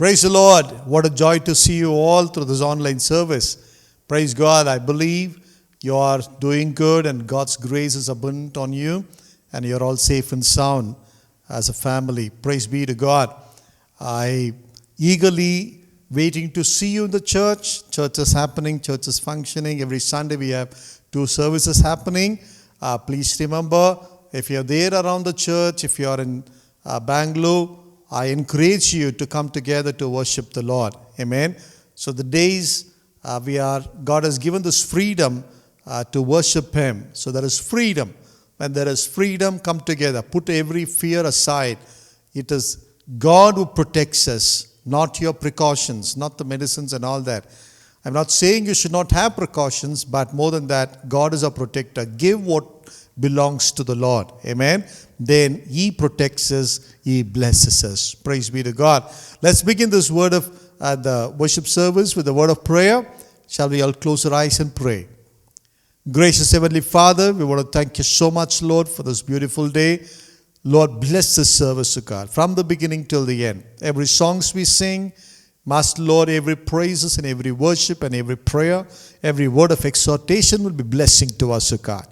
Praise the Lord. What a joy to see you all through this online service. Praise God. I believe you are doing good and God's grace is abundant on you and you're all safe and sound as a family. Praise be to God. I eagerly waiting to see you in the church. Church is happening, church is functioning. Every Sunday we have 2 services happening. Please remember, if you're there around the church, if you're in Bangalore, I encourage you to come together to worship the Lord. Amen. So the days God has given this freedom to worship Him. So there is freedom. When there is freedom, come together. Put every fear aside. It is God who protects us, not your precautions, not the medicines and all that. I'm not saying you should not have precautions, but more than that, God is a protector. Give what belongs to the Lord. Amen. Then He protects us, He blesses us. Praise be to God. Let's begin this word of the worship service with the word of prayer. Shall we all close our eyes and pray? Gracious Heavenly Father, we want to thank you so much, Lord, for this beautiful day. Lord, bless this service, O God, from the beginning till the end. Every songs we sing, Master Lord, every praises and every worship and every prayer, every word of exhortation will be blessing to us, O God.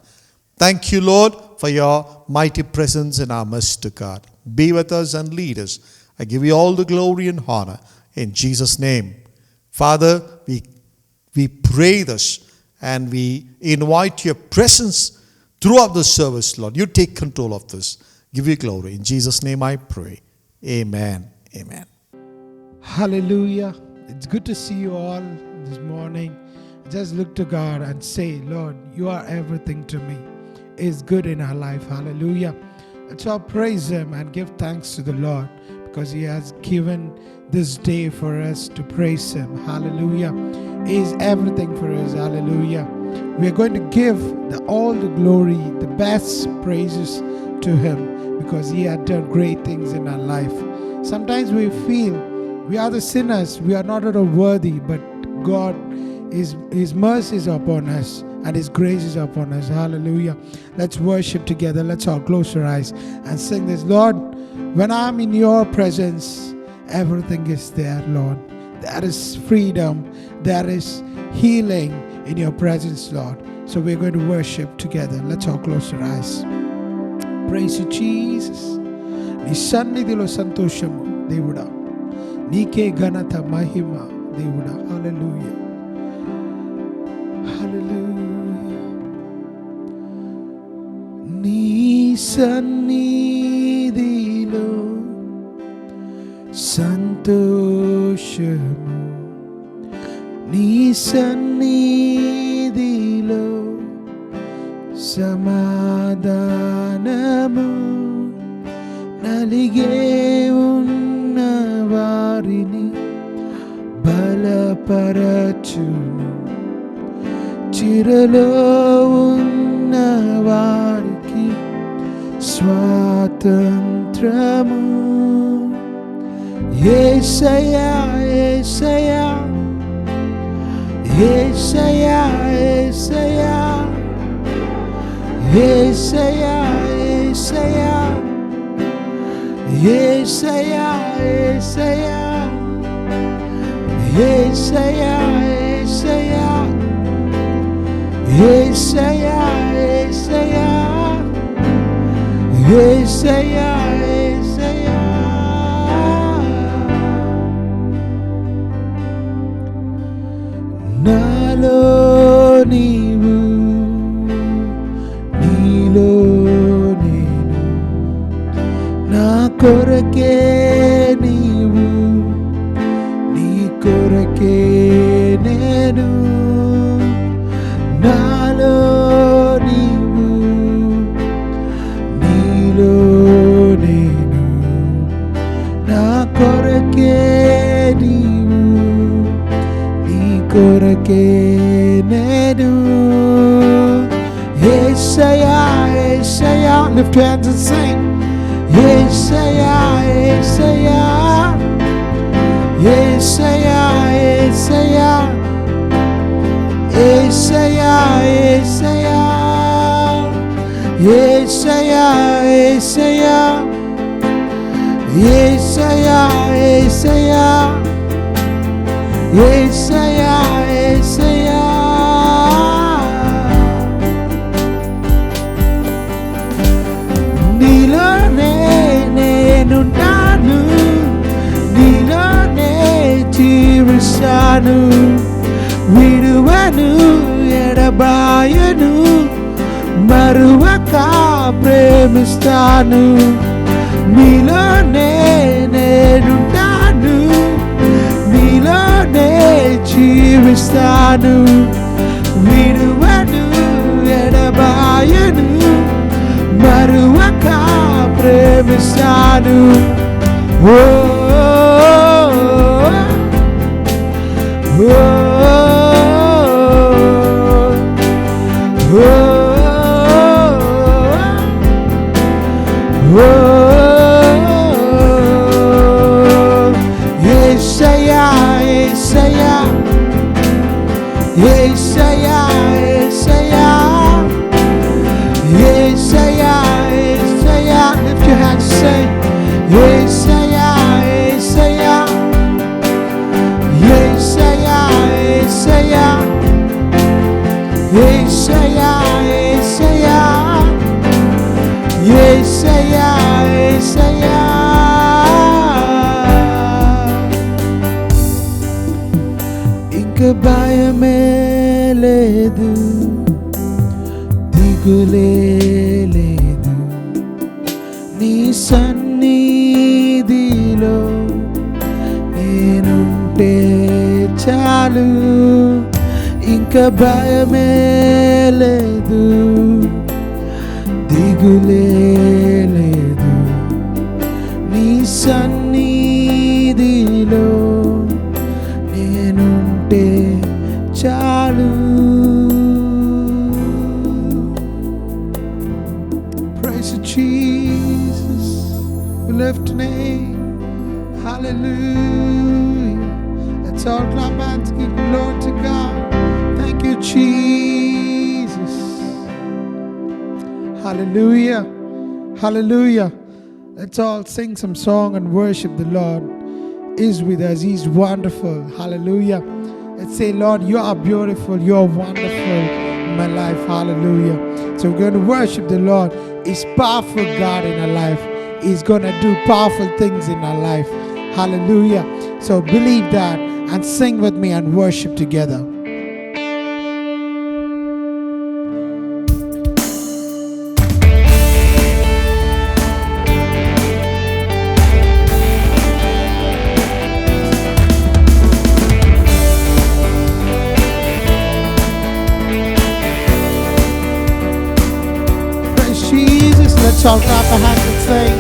Thank you, Lord, for your mighty presence in our midst, O God. Be with us and lead us. I give you all the glory and honor in Jesus' name. Father, we pray this and we invite your presence throughout the service, Lord. You take control of this. Give you glory. In Jesus' name I pray. Amen. Amen. Hallelujah. It's good to see you all this morning. Just look to God and say, Lord, you are everything to me. It's good in our life. Hallelujah. And so praise Him and give thanks to the Lord because He has given this day for us to praise Him. Hallelujah. He is everything for us. Hallelujah. We are going to give all the glory, the best praises to Him because He had done great things in our life. Sometimes we feel we are the sinners. We are not at all worthy, but God, His mercy is upon us and His grace is upon us. Hallelujah. Let's worship together. Let's all close our eyes and sing this. Lord, when I'm in your presence, everything is there, Lord. There is freedom. There is healing in your presence, Lord. So we're going to worship together. Let's all close our eyes. Praise you, Jesus. Ni sannidhilo santosham Devuda. Nike ganata mahima Devuda. Hallelujah. Hallelujah. Ni sannidhilo santoshamu. Ni sannidhilo samadhanamu. Nalige unna varini balaparachunu. Chiralo unna variki swatantramu. Yesaya, Yesaya, Yesaya, Yesaya, Yesaya, Yesaya, Yesaya, Yesaya, Yesaya, Yesaya, Yesaya. Nalo nivu, nilo nenu, na korake nivu, ni korake nenu. Nalo nivu, nilo nenu, na korake nivu, ni korake nenu. Yesaya, Yesaya, lift your hands and sing. Yesaya, Yesaya, Yesaya, Yesaya, Yesaya, Yesaya, Yesaya, Yesaya, యేసయ్యా యేసయ్యా యేసయ్యా యేసయ్యా నీలోనే నేనుంటాను నీలోనే జీవిస్తాను విడువను ఎడబాయను మరువక ప్రేమిస్తాను నీలోనే నేనుంటాను నీలోనే జీవిస్తాను విడువను ఎడబాయను మరువక ప్రేమిస్తాను ఓ ఓ ఓ యేసయ్యా యేసయ్యా యేసయ్యా యేసయ్యా యేసయ్యా యేసయ్యా lift your hands and say యేసయ్యా యేసయ్యా యేసయ్యా యేసయ్యా యేసయ్యా యేసయ్యా యేసయ్యా యేసయ్యా ఇంక భయమే లేదు దిగులే లేదు నీ సన్నిధిలో నేనుంటే చాలు ఇంక భయమే లేదు దిగులే లేదు నీ సన్నిధిలో నేనుంటే చాలు Praise you, Jesus. We lift your name. Hallelujah. Let's all clap hands, give glory to God. Thank you, Jesus. Hallelujah. Hallelujah. Let's all sing some song and worship the Lord is with us. He's wonderful. Hallelujah. Let's say, Lord, you are beautiful. You are wonderful in my life. Hallelujah. So we're going to worship the Lord. He's powerful God in our life. He's going to do powerful things in our life. Hallelujah. So believe that and sing with me and worship together. Let's all clap our hands and sing.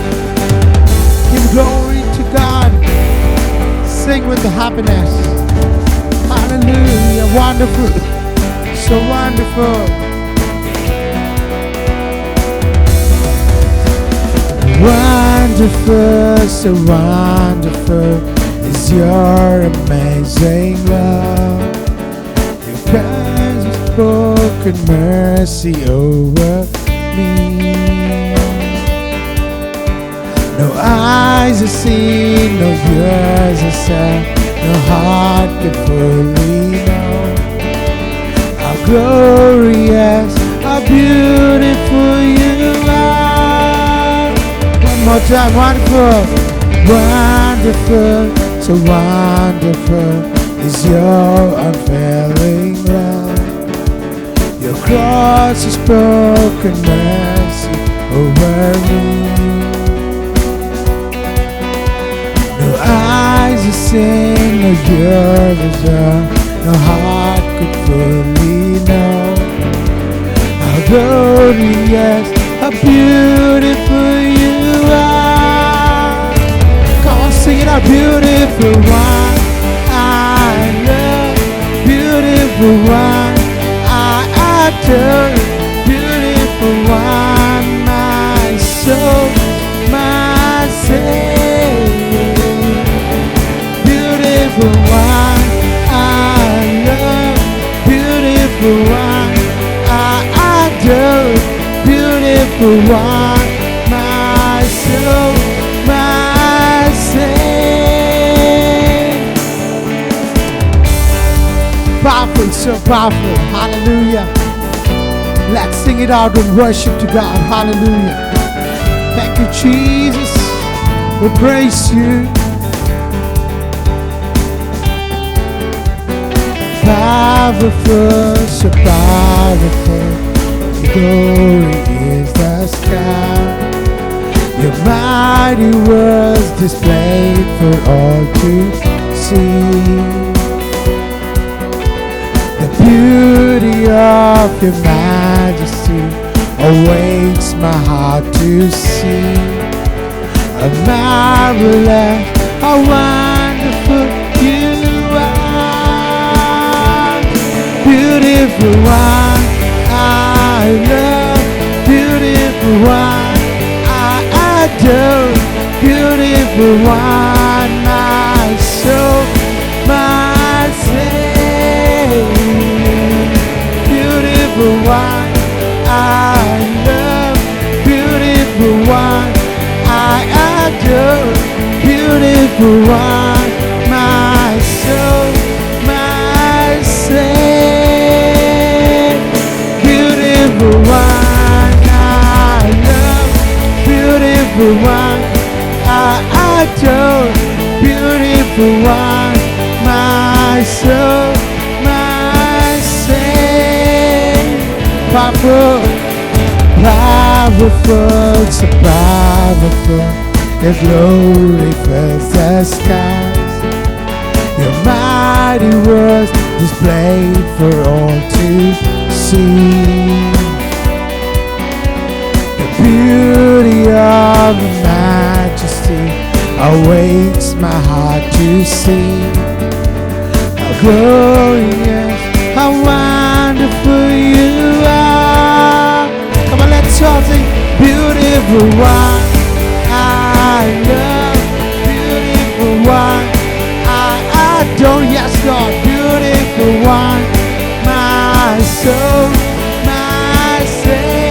Give glory to God. Sing with the happiness. Hallelujah. Wonderful. So wonderful. Wonderful, so wonderful is your amazing love. Your kind has spoken mercy over me. No eyes have seen, no ears have heard, no heart can fully know how glorious, how beautiful you are. One more time, wonderful, wonderful, so wonderful is your unfailing love. Your cross has spoken mercy over me. Eyes have seen, no ears have heard, no heart could fully know how glorious, how beautiful you are. Come on, sing it out. Beautiful one, I love. Beautiful one, I adore. Beautiful one, my soul, my Savior. Beautiful one, I love. Beautiful one, I adore. Beautiful one, my soul, my powerful, so powerful. Hallelujah. Let's sing it out in worship to God. Hallelujah. Thank you, Jesus. We praise you. Powerful, so powerful. Your glory is the sky. Your mighty words displayed for all to see. The beauty of your majesty awaits my heart to see. A marvelous, how wonderful you are. Beautiful one, I love. Beautiful one, I adore. Beautiful one, my soul, my Savior. Beautiful one, I love. Beautiful one, I adore. Beautiful one, my soul, my Savior. Beautiful one, I love. Beautiful one, I adore. Beautiful one, my soul, my Savior. Powerful, powerful, so powerful. Your glory fills the skies. Your mighty words displayed for all to see. The beauty of the majesty awaits my heart to see. How glorious, how wonderful you are. Come on, let's all sing. Beautiful one, I love. Beautiful one, I adore. Yes, God. Beautiful one, my soul, my Savior.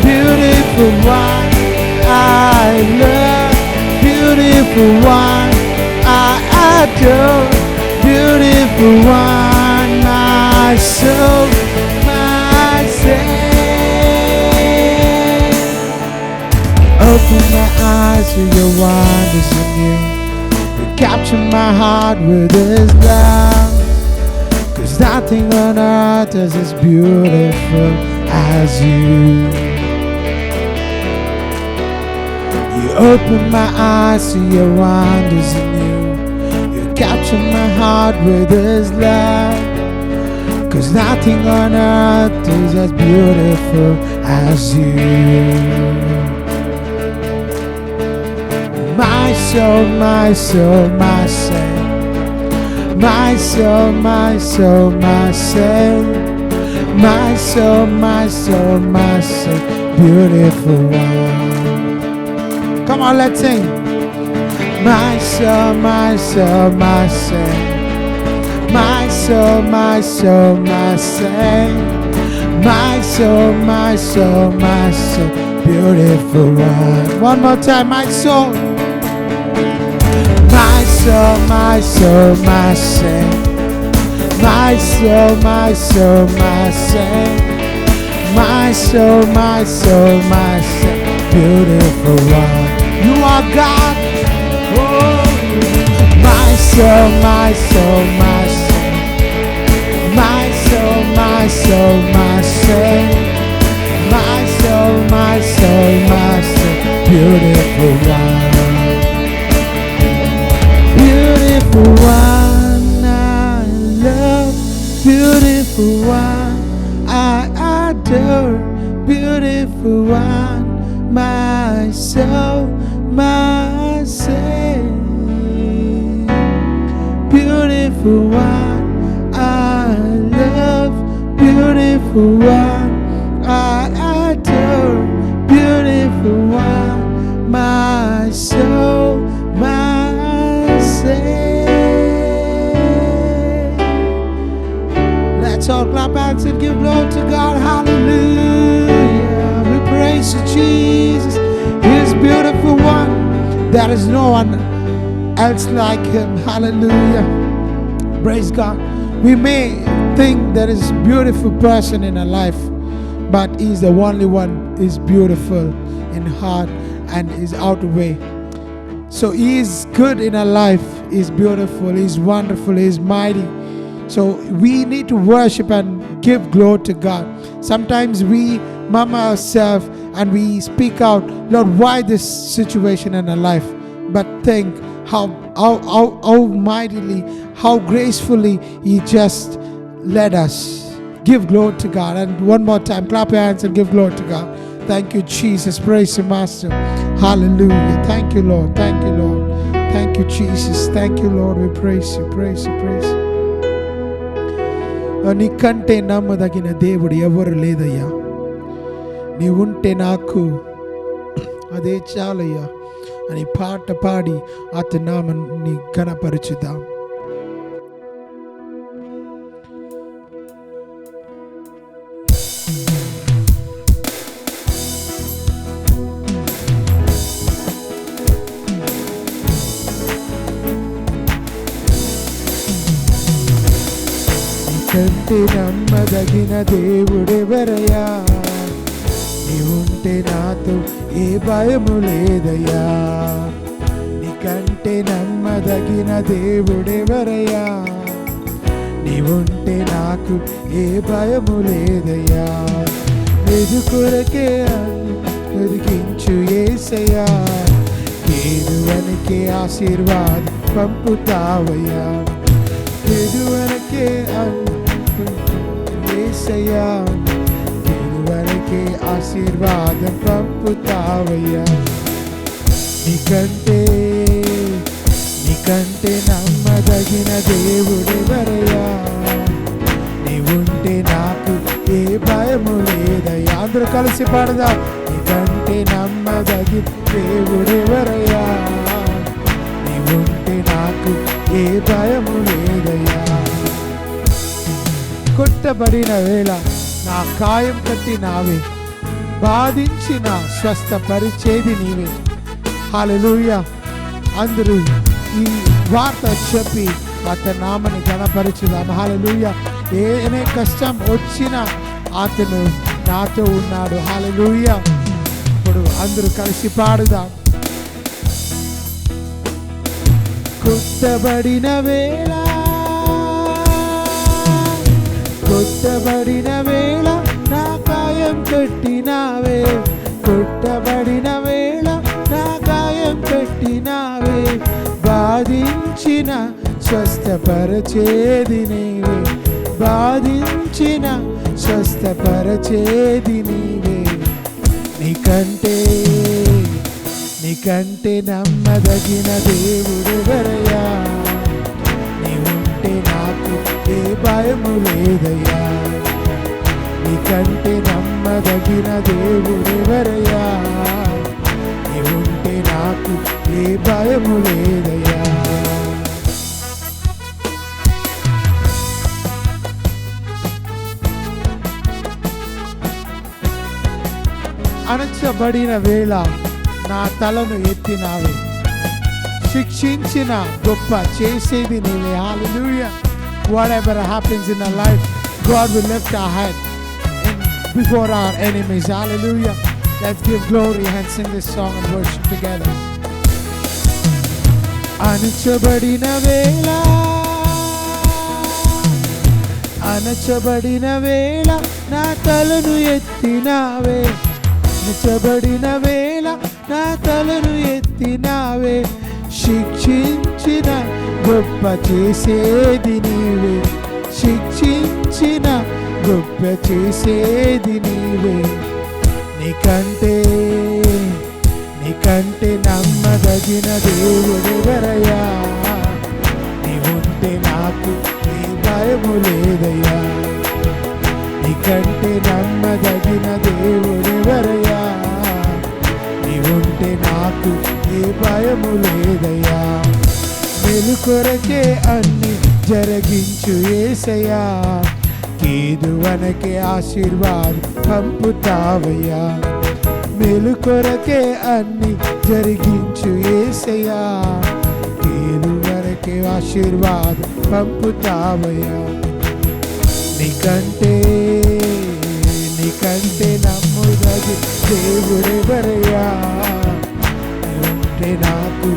Beautiful one, I love. Beautiful one, I adore. Beautiful one, my soul, my Savior. Open my eyes to your wonders in you. You capture my heart with this love. 'Cause nothing on earth is as beautiful as you. You open my eyes to your wonders in you. You capture my heart with this love. 'Cause nothing on earth is as beautiful as you. My soul, my soul, my soul. My soul, my soul, my soul. My soul, my soul, my soul. Beautiful one. Come on, let's sing. My soul, my soul, my soul. My soul, my soul, my soul. My soul, my soul, my soul. Beautiful one. One more time, my soul. My soul, my soul, my soul. My soul, my soul, my soul. My soul, my soul, my soul. Beautiful one. You are God. Oh. My soul, my soul, my soul. My soul, my soul, my soul. My soul, my soul, my soul. Beautiful one. Beautiful one, I love. Beautiful one, I adore. Beautiful one, my soul, my Savior. Beautiful one, I love. Beautiful one, I adore. Beautiful one, my soul, my Savior. Let's all clap hands and give glory to God. Hallelujah. We praise you, Jesus. He is beautiful one. There is no one else like him. Hallelujah. Praise God. We may think there is beautiful person in our life, but He is the only one who is beautiful in heart and is out of way. So He is good in our life. He is beautiful. He is wonderful. He is mighty. So we need to worship and give glory to God. Sometimes we murmur ourselves and we speak out, Lord, why this situation in our life? But think how mightily, how gracefully He just led us. Give glory to God. And one more time, clap your hands and give glory to God. Thank you, Jesus. Praise you, Master. Hallelujah. Thank you, Lord. Thank you, Lord. Thank you, Jesus. Thank you, Lord. We praise you, praise you, praise you. నీకంటే నమ్మదగిన దేవుడు ఎవరు లేదయ్యా. నీవుంటే నాకు అదే చాలయ్యా అని పాట పాడి అతని నామాన్ని ఘనపరచుదాం. నీకంటే నమ్మదగిన దేవుడెవరయ్యా. నీవుంటే నాతో ఏ భయము లేదయ్యా. నీకంటే నమ్మదగిన దేవుడెవరయ్యా. నీవుంటే నాకు ఏ భయము లేదయ్యా. ఎదు కొరకే ఒదిగించు యేసయ్యా. ఎదువనకే ఆశీర్వాదం పంపుతావయ్యా. ఎదువనకే యేసయ్యా. ఎదువనకే ఆశీర్వాదం పంపుతావయ్యా. నీకంటే నమ్మదగిన దేవుడెవరయ్యా. నీవుంటే నాకు ఏ భయము లేదయ్యా. అందరూ కలిసి పాడదాం. నీకంటే నమ్మదగిన దేవుడెవరయ్యా. నీవుంటే నాకు ఏ భయము లేదయ్యా. కొట్టబడిన వేళ నా కాయం కట్టి నావే. బాధించిన స్వస్థపరిచేది నీవే. హల్లెలూయా. అందరూ ఈ వార్త చెప్పి అతని నామని ఘనపరచుదాం. హల్లెలూయా. ఏ కష్టం వచ్చినా అతను నాతో ఉన్నాడు. హల్లెలూయా. ఇప్పుడు అందరూ కలిసి పాడుదాం. కొట్టబడిన వేళ నా కాయం కట్టినావే. కొట్టబడిన వేళ నా కాయం కట్టినావే. బాధించిన స్వస్థపరచేది నీవే. బాధించిన స్వస్థపరచేది నీవే. నీకంటే నమ్మదగిన దేవుడెవరయ్యా. నీవుంటే నాకు ఏ భయము లేదయ్యా. నీకంటే నమ్మదగిన దేవుడెవరయ్యా. నీవుంటే నాకు ఏ భయము లేదయ్యా. అణచబడిన వేళ నా తలను ఎత్తినావే. శిక్షించిన గొప్ప చేసేది నీవే. హల్లెలూయా. Whatever happens in our life, God will lift our head before our enemies. Hallelujah. Let's give glory and sing this song and worship together. అణచబడిన వేళ నా తలను ఎత్తినావే. అణచబడిన వేళ నా తలను ఎత్తినావే. శిక్షించిన గొప్ప చేసేది నీవే. శిక్షించిన గొప్ప చేసేది నీవే. నీకంటే నమ్మదగిన దేవుడెవరయ్యా. నీవుంటే నాకు ఏ భయము లేదయ్యా. నీకంటే నమ్మదగిన దేవుడెవరయ్యా. నీవుంటే నాకు ఏ భయము లేదయ్యా. మేలు కొరకే అన్ని జరిగించు యేసయ్యా. కీదువనకే ఆశీర్వాదం పంపుతావయ్యా. మేలు కొరకే అన్ని జరిగించు యేసయ్యా. కీదువనకే ఆశీర్వాదం పంపుతావయ్యా. నీకంటే నమ్ముదగి దేవుడెవరయ్యా. నీవుంటే నాకు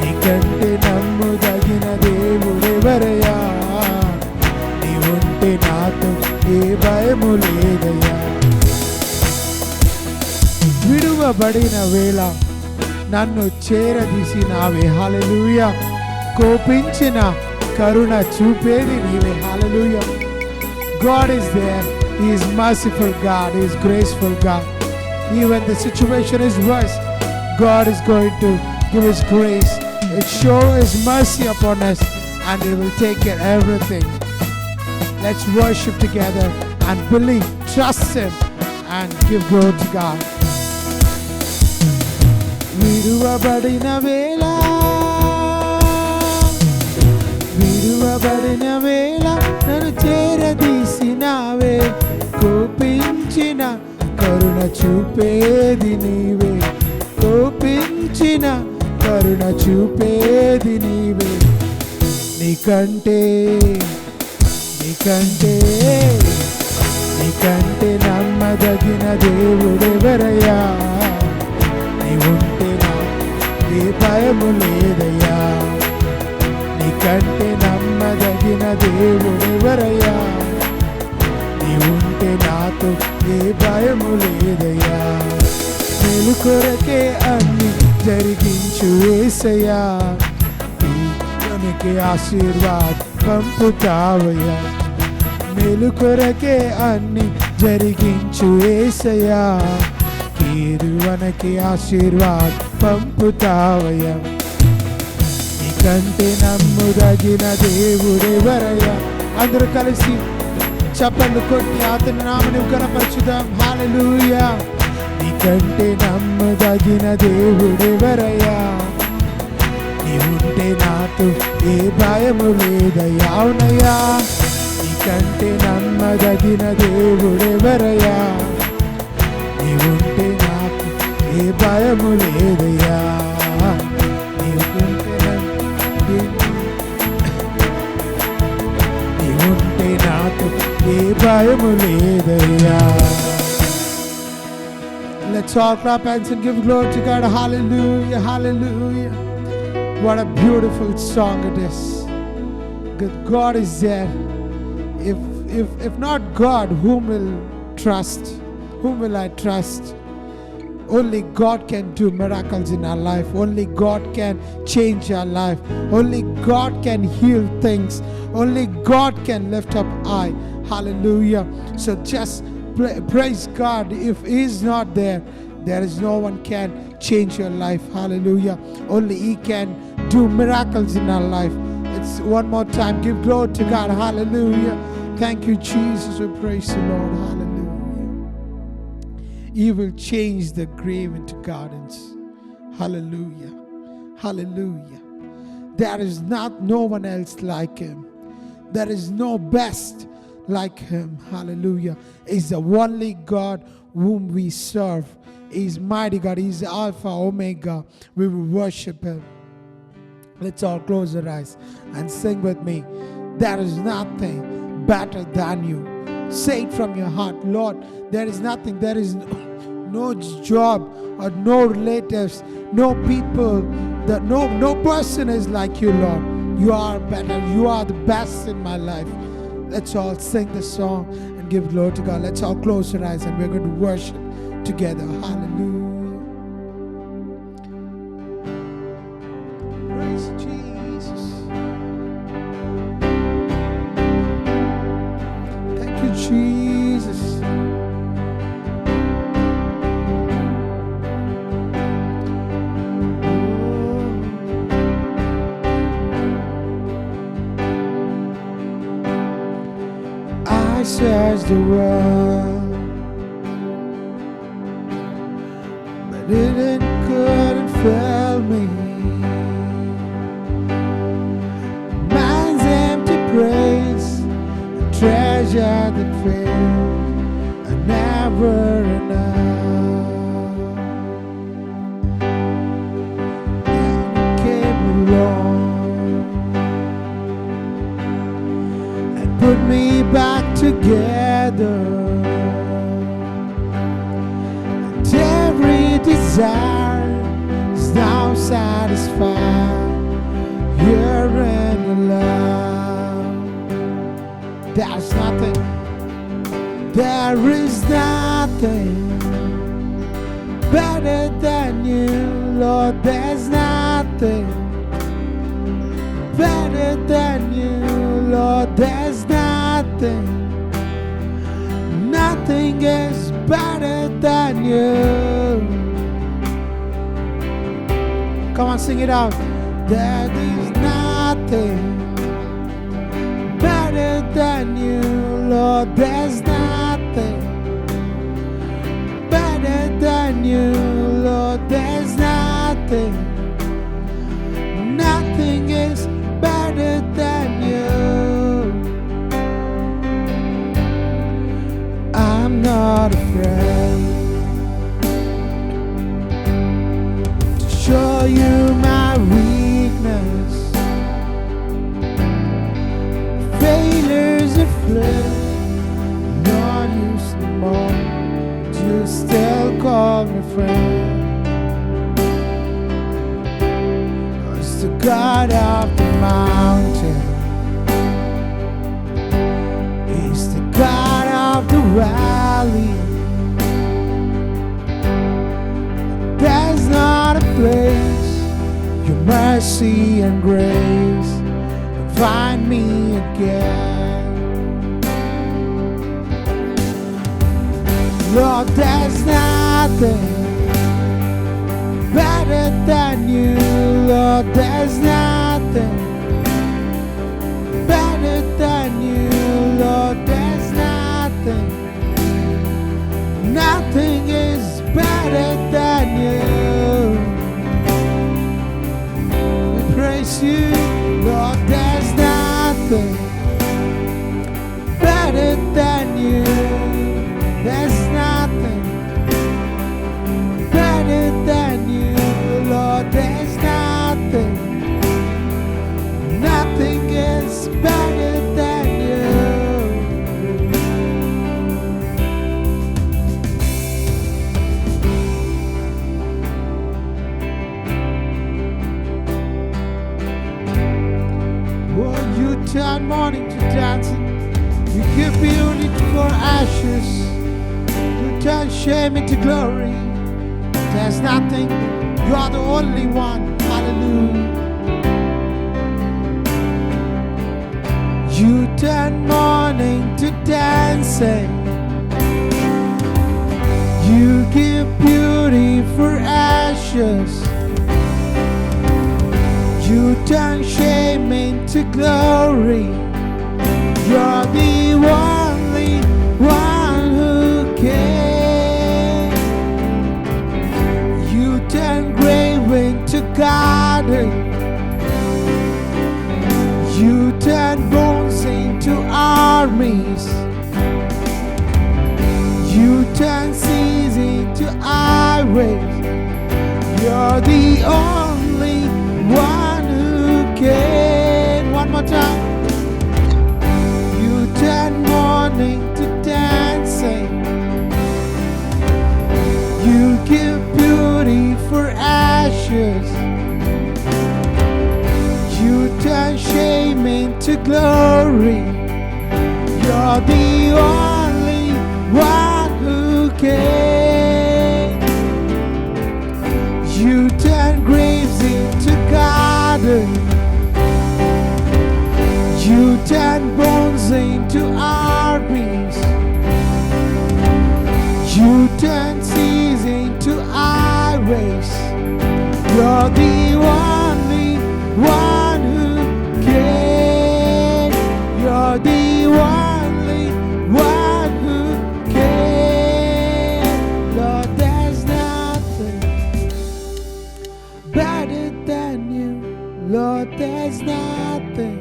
నీకంటే నమ్ముదగిన దేవుడెవరయ్యా. నీవుంటే నాతో ఏ భయము లేదయ్యా. విడువబడిన వేళ నన్ను చేరదీసినావే. హల్లెలూయా. కోపించిన కరుణ చూపేది నీవే. హల్లెలూయా. God is there. He is merciful God. He is graceful God. Even the situation is worse, God is going to give His grace, show His mercy upon us, and He will take care of everything. Let's worship together and believe, trust Him, and give glory to God. విడువబడిన వేళ నన్ను చేరదీసినావే. కోపించిన కరుణ చూపేది నీవే. కోపించిన కరుణ చూపేది నీవే. నీకంటే నమ్మదగిన దేవుడెవరయ్యా. నీవుంటే నా ఏ భయము లేదయ్యా. నీకంటే నమ్మదగిన దేవుడెవరయ్యా. నీవుంటే నాతో ఏ భయము లేదయ్యా. మేలు కొరకే అన్ని జరిగించు యేసయ్యా. నీకే ఆశీర్వాదం పంపుతావయ్యా. మేలు కొరకే అన్ని జరిగించు యేసయ్యా. కీరువనకి ఆశీర్వాదం పంపుతావయ్యా. నీకంటే నమ్ముదగిన దేవుడెవరయ్యా. అందరూ కలిసి చప్పట్లు కొట్టి అతని నామమును ఘనపరచుదాం. హల్లెలూయా. నీకంటే నమ్ముదగిన దేవుడెవరయ్యా. నీవుంటే నాతో ఏ భయము లేదయ్యా. అవునయ్యా. నీకంటే నమ్మదగిన దేవుడెవరయ్యా. నీవుంటే నాకు ఏ భయము లేదయ్యా. నీవుంటే నాతో ఏ భయము లేదయ్యా. Let's all clap hands and give glory to God. Hallelujah, hallelujah. What a beautiful song it is. God is there. If not God, whom will trust? Whom will I trust? Only God can do miracles in our life. Only God can change our life. Only God can heal things. Only God can lift up high. Hallelujah. So just praise God. If He is not there, there is no one can change your life. Hallelujah. Only He can do miracles in our life. It's one more time. Give glory to God. Hallelujah. Thank you, Jesus. We praise the Lord. Hallelujah. He will change the grave into gardens. Hallelujah. Hallelujah. There is no one else like Him. There is no best like Him. Hallelujah. He's the only God whom we serve. He's mighty God. He's Alpha, Omega. We will worship Him. Let's all close our eyes and sing with me. There is nothing better than you. Say it from your heart. Lord, there is nothing. There is no job or no relatives, no people, no person is like you, Lord. You are better. You are the best in my life. Let's all sing the song and give glory to God. Let's all close our eyes and we're going to worship together. Hallelujah. Praise Jesus. Thank you, Jesus. I searched the world, but it couldn't fail me. Man's empty praise, a treasure that fails, and never enough. put me back together. And every desire is now satisfied here in your love. There's nothing, there is nothing better than you, Lord. There's nothing better than you, Lord. There's nothing, nothing is better than you. Come on, sing it out. There is nothing better than you, Lord. There's nothing better than you, Lord. There's nothing, nothing is better than you. I'm not afraid to show you my weakness. Failures are fled. Lord, you small, you still call me friend. It's the God of the mountain, He's the God of the valley. There's not a place your mercy and grace can find me again. Lord, there's nothing better than you, Lord. There's nothing better than you, Lord. There's nothing, nothing is better than you. We praise you, Lord. There's nothing better than you. There's nothing better than you, Lord. There's nothing, nothing is better than you. Oh, you turn mourning to dancing, you give beauty for ashes, you turn shame into glory. There's nothing, you are the only one. Hallelujah. You turn mourning to dancing, you give beauty for ashes, you turn shame into glory. You're the only one who can. You turn grave into garden, you turn bones into armies, you turn seas into highways. You're the only one who can. One more time. You turn mourning to dancing, you give beauty for ashes, you turn shame into glory. You're the only one who can. You turn graves into gardens, you turn bones into armies, you turn seas into highways. You're the only one who can. You're the only one who can. Lord, there's nothing better than you. Lord, there's nothing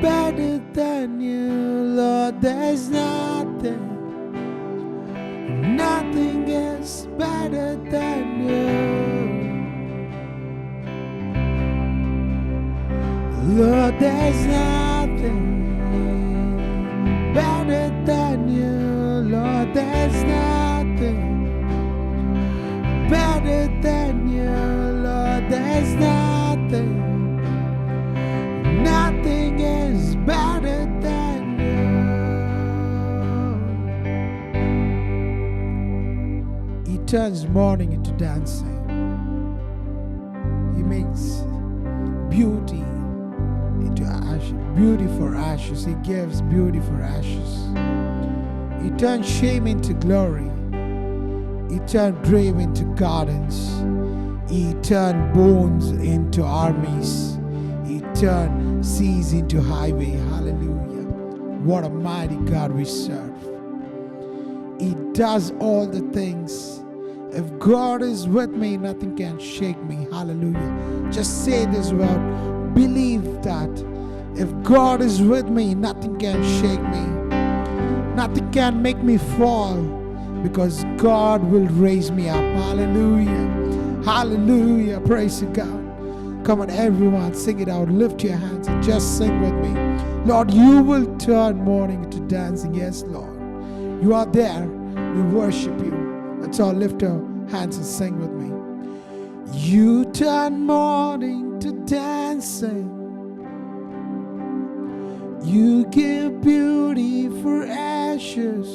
better than you, Lord. There's nothing, nothing is better than you. Lord, there's nothing there's nothing better than you, Lord. There's nothing is better than you. He turns mourning into dancing. He makes beauty into ashes, beauty for ashes. He gives beauty for ashes. He turned shame into glory. He turned grave into gardens. He turned bones into armies. He turned seas into highway. Hallelujah. What a mighty God we serve. He does all the things. If God is with me, nothing can shake me. Hallelujah. Just say this word. Believe that. If God is with me, nothing can shake me. Nothing can make me fall, because God will raise me up. Hallelujah. Hallelujah. Praise to God. Come on, everyone, sing it out. Lift your hands and just sing with me. Lord, you will turn mourning into dancing. Yes, Lord. You are there. We worship you. Let's all lift our hands and sing with me. You turn mourning to dancing. You give beauty for ashes.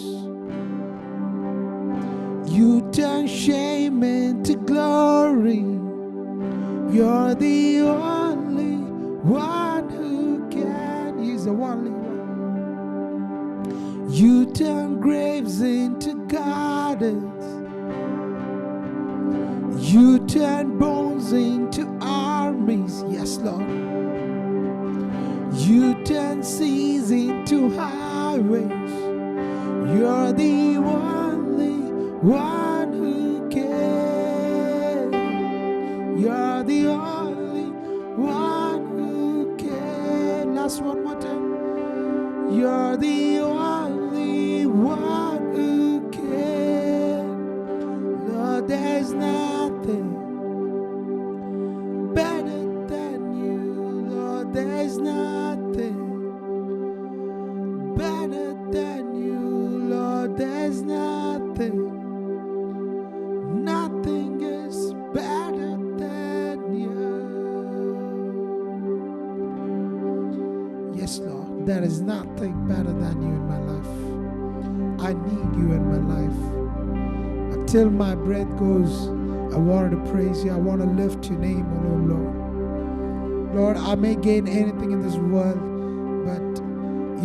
You turn shame into glory. You're the only one who can. He's the only one. You turn graves into gardens. You turn bones into armies. Yes, Lord. You turn seas into highways. You're the only one who can. You're the only one who can. Last one more time. You're the only one who can. Lord, there's nothing better than you. Lord, there's nothing better than you. Lord, there's nothing. Nothing is better than you. Yes, Lord, there is nothing better than you in my life. I need you in my life. Until my breath goes, I want to praise you. I want to lift your name, oh Lord. Lord, I may gain anything in this world, but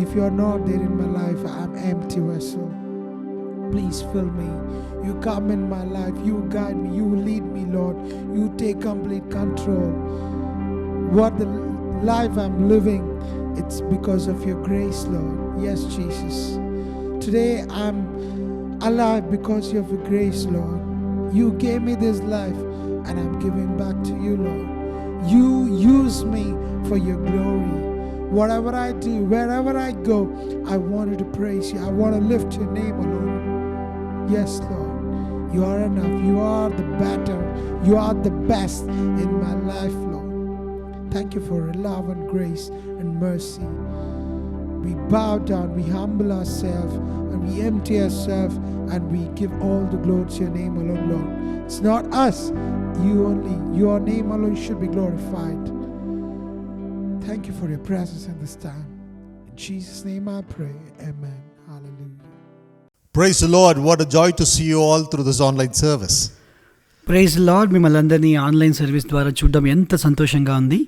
if you're not there in my life, I'm empty vessel. Please fill me. You come in my life. You guide me. You lead me, Lord. You take complete control. What the life I'm living, it's because of your grace, Lord. Yes, Jesus. Today I'm alive because of your grace, Lord. You gave me this life and I'm giving back to you, Lord. You use me for your glory. Whatever I do, wherever I go, I wanted to praise you. I want to lift your name alone. Yes, Lord. You are enough. You are the better. You are the best in my life, Lord. Thank you for your love and grace and mercy. We bow down, we humble ourselves, and we empty ourselves, and we give all the glory to your name alone, Lord. It's not us, you only. Your name alone should be glorified. Thank you for your presence in this time. In Jesus' name I pray. Amen. Hallelujah. Praise the Lord. What a joy to see you all through this online service. Praise Lord. మిమ్మల్ని అందరినీ online service ద్వారా చూడడం ఎంత సంతోషంగా ఉంది.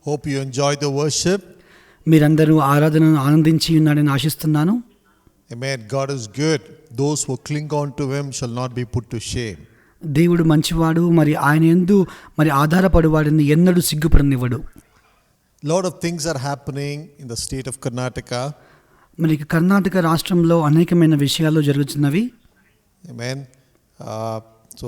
Hope you enjoyed the worship. మీరందరూ ఆరాధనను ఆనందించి ఉన్నారని ఆశిస్తున్నాను. Amen. God is good. Those who cling on to him shall not be put to shame. దేవుడు మంచివాడు, మరి ఆయన యందు మరి ఆధారపడువాడిని ఎన్నడూ సిగ్గుపడనివ్వడు. Lot of things are happening in the state of Karnataka. మరి కర్ణాటక రాష్ట్రంలో అనేకమైన విషయాలు జరుగుతున్నవి. Amen. So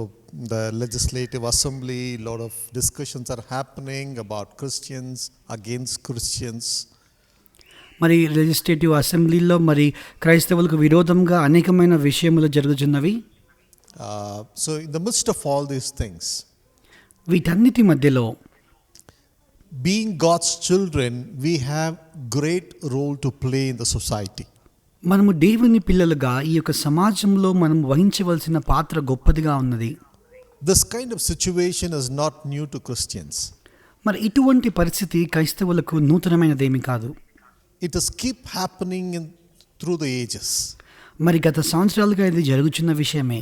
the legislative assembly, lot of discussions are happening about Christians against Christians. మరి లెజిస్లేటివ్ అసెంబ్లీలో మరి క్రైస్తవులకు విరోధంగా అనేకమైన విషయములు జరుగుతున్నవి. So in the midst of all these things, వీటన్నిటి మధ్యలో being God's children, we have great role to play in the society. మనము దేవుని పిల్లలుగా ఈ యొక్క సమాజంలో మనం వహించవలసిన పాత్ర గొప్పదిగా ఉన్నది. This kind of situation is not new to Christians. మరి ఇటువంటి పరిస్థితి క్రైస్తవులకు నూతనమైనదేమీ కాదు. It has keep happening through the ages. మరి గత సంవత్సరాలుగా ఇది జరుగుతున్న విషయమే.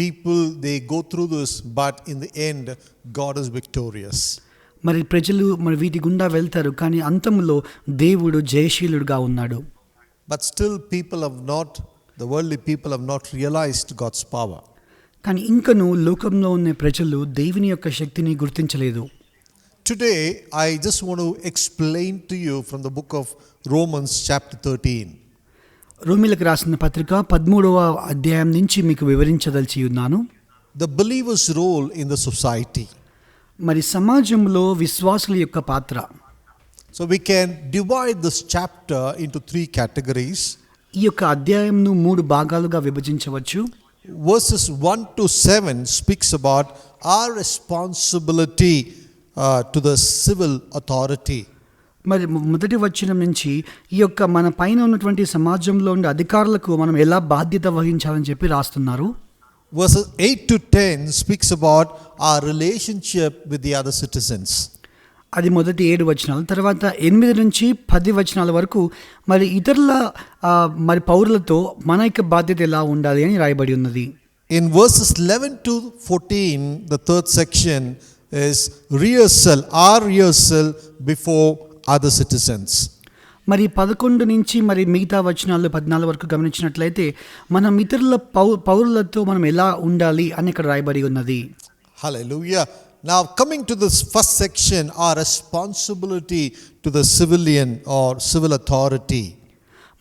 People, they go through this, but in the end, God is victorious. మరి ప్రజలు మరి వీటి గుండా వెళ్తారు, కానీ అంతంలో దేవుడు జయశీలుడుగా ఉన్నాడు. But still the worldly people have not realized God's power. కానీ ఇంకను లోకంలో ఉన్న ప్రజలు దేవుని యొక్క శక్తిని గుర్తించలేదు. Today, I just want to explain to you from the book of Romans chapter 13. రోమీలకు రాసిన పత్రిక 13వ అధ్యాయం నుంచి మీకు వివరించదలిచి ఉన్నాను. The believer's role in the society. మరి సమాజంలో విశ్వాసుల యొక్క పాత్ర. So we can divide this chapter into 3 categories. ఈ యొక్క అధ్యాయంను 3 భాగాలుగా విభజించవచ్చు. Verses 1 to 7 speaks about our responsibility to the civil authority. మరి మొదటి వచనం నుంచి ఈ యొక్క మన పైన ఉన్నటువంటి సమాజంలో ఉండే అధికారులకు మనం ఎలా బాధ్యత వహించాలని చెప్పి రాస్తున్నారు. Verses 8 to 10 speaks about our relationship with the other citizens. అది మొదటి 7 వచనాలు. తర్వాత 8 నుంచి 10 వచనాల వరకు మరి ఇతరుల మరి పౌరులతో మన యొక్క బాధ్యత ఎలా ఉండాలి అని రాయబడి ఉన్నది. In verses 11 to 14, the third section is our rehearsal before other citizens. మరి 11 నుంచి మరి మిగతా వచనాలు 14 వరకు గమనించినట్లయితే మనం ఇతరుల పౌరులతో మనం ఎలా ఉండాలి అని ఇక్కడ రాయబడి ఉన్నది. Hallelujah. Now coming to this first section, our responsibility to the civilian or civil authority.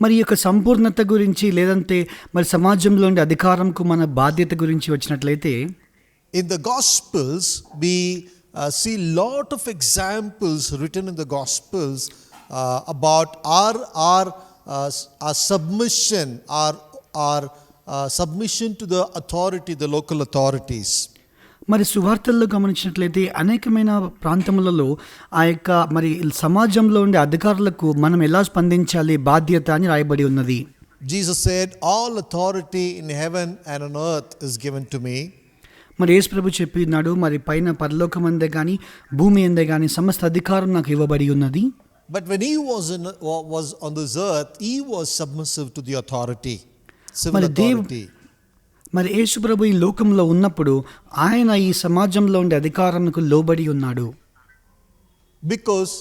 మరి ఈ యొక్క సంపూర్ణత గురించి లేదంటే మరి సమాజంలో ఉండే అధికారంకు మన బాధ్యత గురించి వచ్చినట్లయితే in the Gospels we see lot of examples written in the Gospels about our submission, our submission to the authority, the local authorities. మరి సువార్తల్లో గమనించినట్లయితే అనేకమైన ప్రాంతములలో ఆ యొక్క మరి సమాజంలో ఉండే అధికారులకు మనం ఎలా స్పందించాలి బాధ్యత అని రాయబడి ఉన్నది. Jesus said, all authority in heaven and on earth is given to me. మరి యేసు ప్రభు చెప్పినాడు, మరి పైన పరలోకమందే కానీ భూమి అందే కానీ సమస్త అధికారం నాకు ఇవ్వబడి ఉన్నది. But when he was on this earth, he was submissive to the authority, civil authority. మరి యేసు ప్రభు ఈ లోకంలో ఉన్నప్పుడు ఆయన ఈ సమాజంలో ఉండే అధికారానికి లోబడి ఉన్నాడు. Because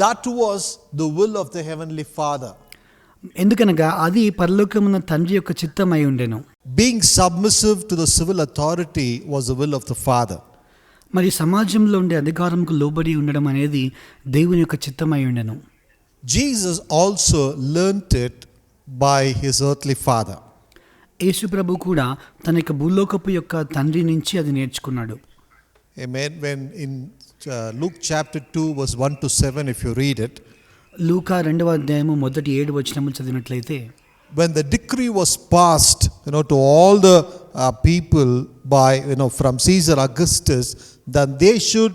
that was the will of the heavenly Father. ఎందుకనగా అది పరలోకమున్న తండ్రి యొక్క చిత్తమై ఉండెను. Being submissive to the civil authority was the will of the Father. మరి సమాజంలో ఉండే అధికారంకు లోబడి ఉండడం అనేది దేవుని యొక్క చిత్తమై ఉండెను. Jesus also learnt it by his earthly father. యేసు ప్రభు కూడా తన యొక్క భూలోకపు యొక్క తండ్రి నుంచి అది నేర్చుకున్నాడు. Amen. When in Luke chapter 2 verse 1 to 7, if you read it, లూకా 2వ అధ్యాయము మొదటి 7 వచనములు చదివినట్లయితే, when the decree was passed, to all the people by, from Caesar Augustus, then they should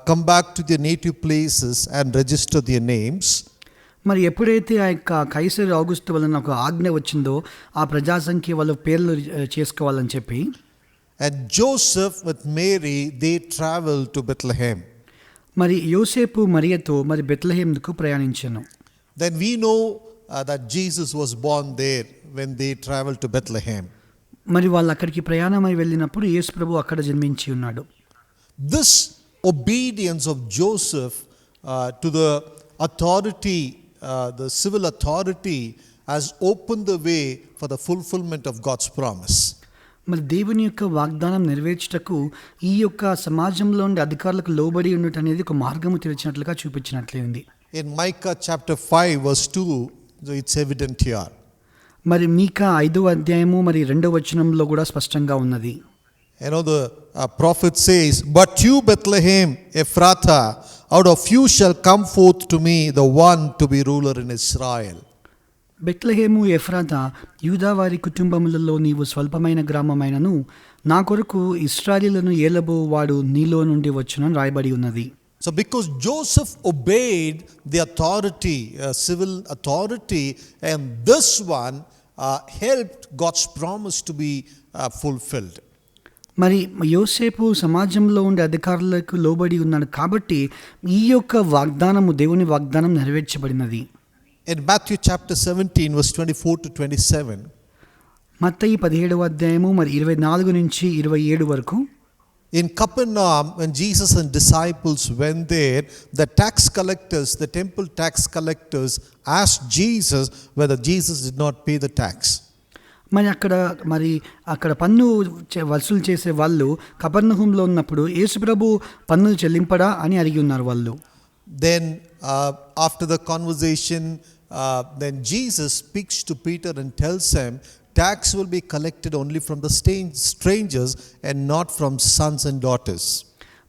come back to their native places and register their names. మరి ఎప్పుడైతే ఆ యొక్క Kaiser ఆగుస్తు వలన ఒక ఆజ్ఞ వచ్చిందో ఆ ప్రజా సంఖ్య వాళ్ళ పేర్లు చేసుకోవాలని చెప్పి, and Joseph with Mary, they traveled to Bethlehem. మరి యోసేపు మరియతో మరి బెత్లెహేముకు ప్రయాణించాను. Then we know that Jesus was born there when they traveled to Bethlehem. మరి వాళ్ళు అక్కడికి ప్రయాణమై వెళ్ళినప్పుడు యేసు ప్రభు అక్కడ జన్మించి ఉన్నాడు. This obedience of Joseph to the authority, the civil authority, has opened the way for the fulfillment of God's promise. మరి దేవుని యొక్క వాగ్దానం నెరవేర్చుటకు ఈ యొక్క సమాజంలో ఉండే అధికారులకు లోబడి ఉండటం అనేది ఒక మార్గము తెరిచినట్లుగా చూపించినట్లయింది. In Micah chapter 5 verse 2, it's evident here. మరి మీకా 5వ అధ్యాయము మరి 2వ వచనంలో కూడా స్పష్టంగా ఉన్నది. The prophet says, "But you, Bethlehem Ephrathah, out of you shall come forth to me the one to be ruler in Israel." Bethlehem Ephrathah, యూదా వారి కుటుంబములలో నీవు స్వల్పమైన గ్రామమైనను నా కొరకు ఇశ్రాయేలును ఏలబోవాడు నీలో నుండి వచ్చునని రాయబడి ఉన్నది. So because Joseph obeyed the authority, civil authority, and this one helped God's promise to be fulfilled. మరి యోసేపు సమాజంలో ఉండే అధికారులకు లోబడి ఉన్నాడు కాబట్టి ఈ యొక్క వాగ్దానము దేవుని వాగ్దానం నెరవేర్చబడినది. In Matthew chapter 17 verse 24 to 27, మత్తయి 17వ అధ్యాయము మరి 24 నుంచి 27 వరకు, in Capernaum, when Jesus and disciples went there, the tax collectors, the temple tax collectors, asked Jesus whether Jesus did not pay the tax. అక్కడ పన్ను వసూలు చేసే వాళ్ళు కపెర్నహూములో ఉన్నప్పుడు యేసుప్రభు పన్నులు చెల్లింపడా అని అడిగి ఉన్నారు వాళ్ళు. Then after the conversation, then Jesus speaks to Peter and tells him, tax will be collected only from the strangers and not from sons and daughters.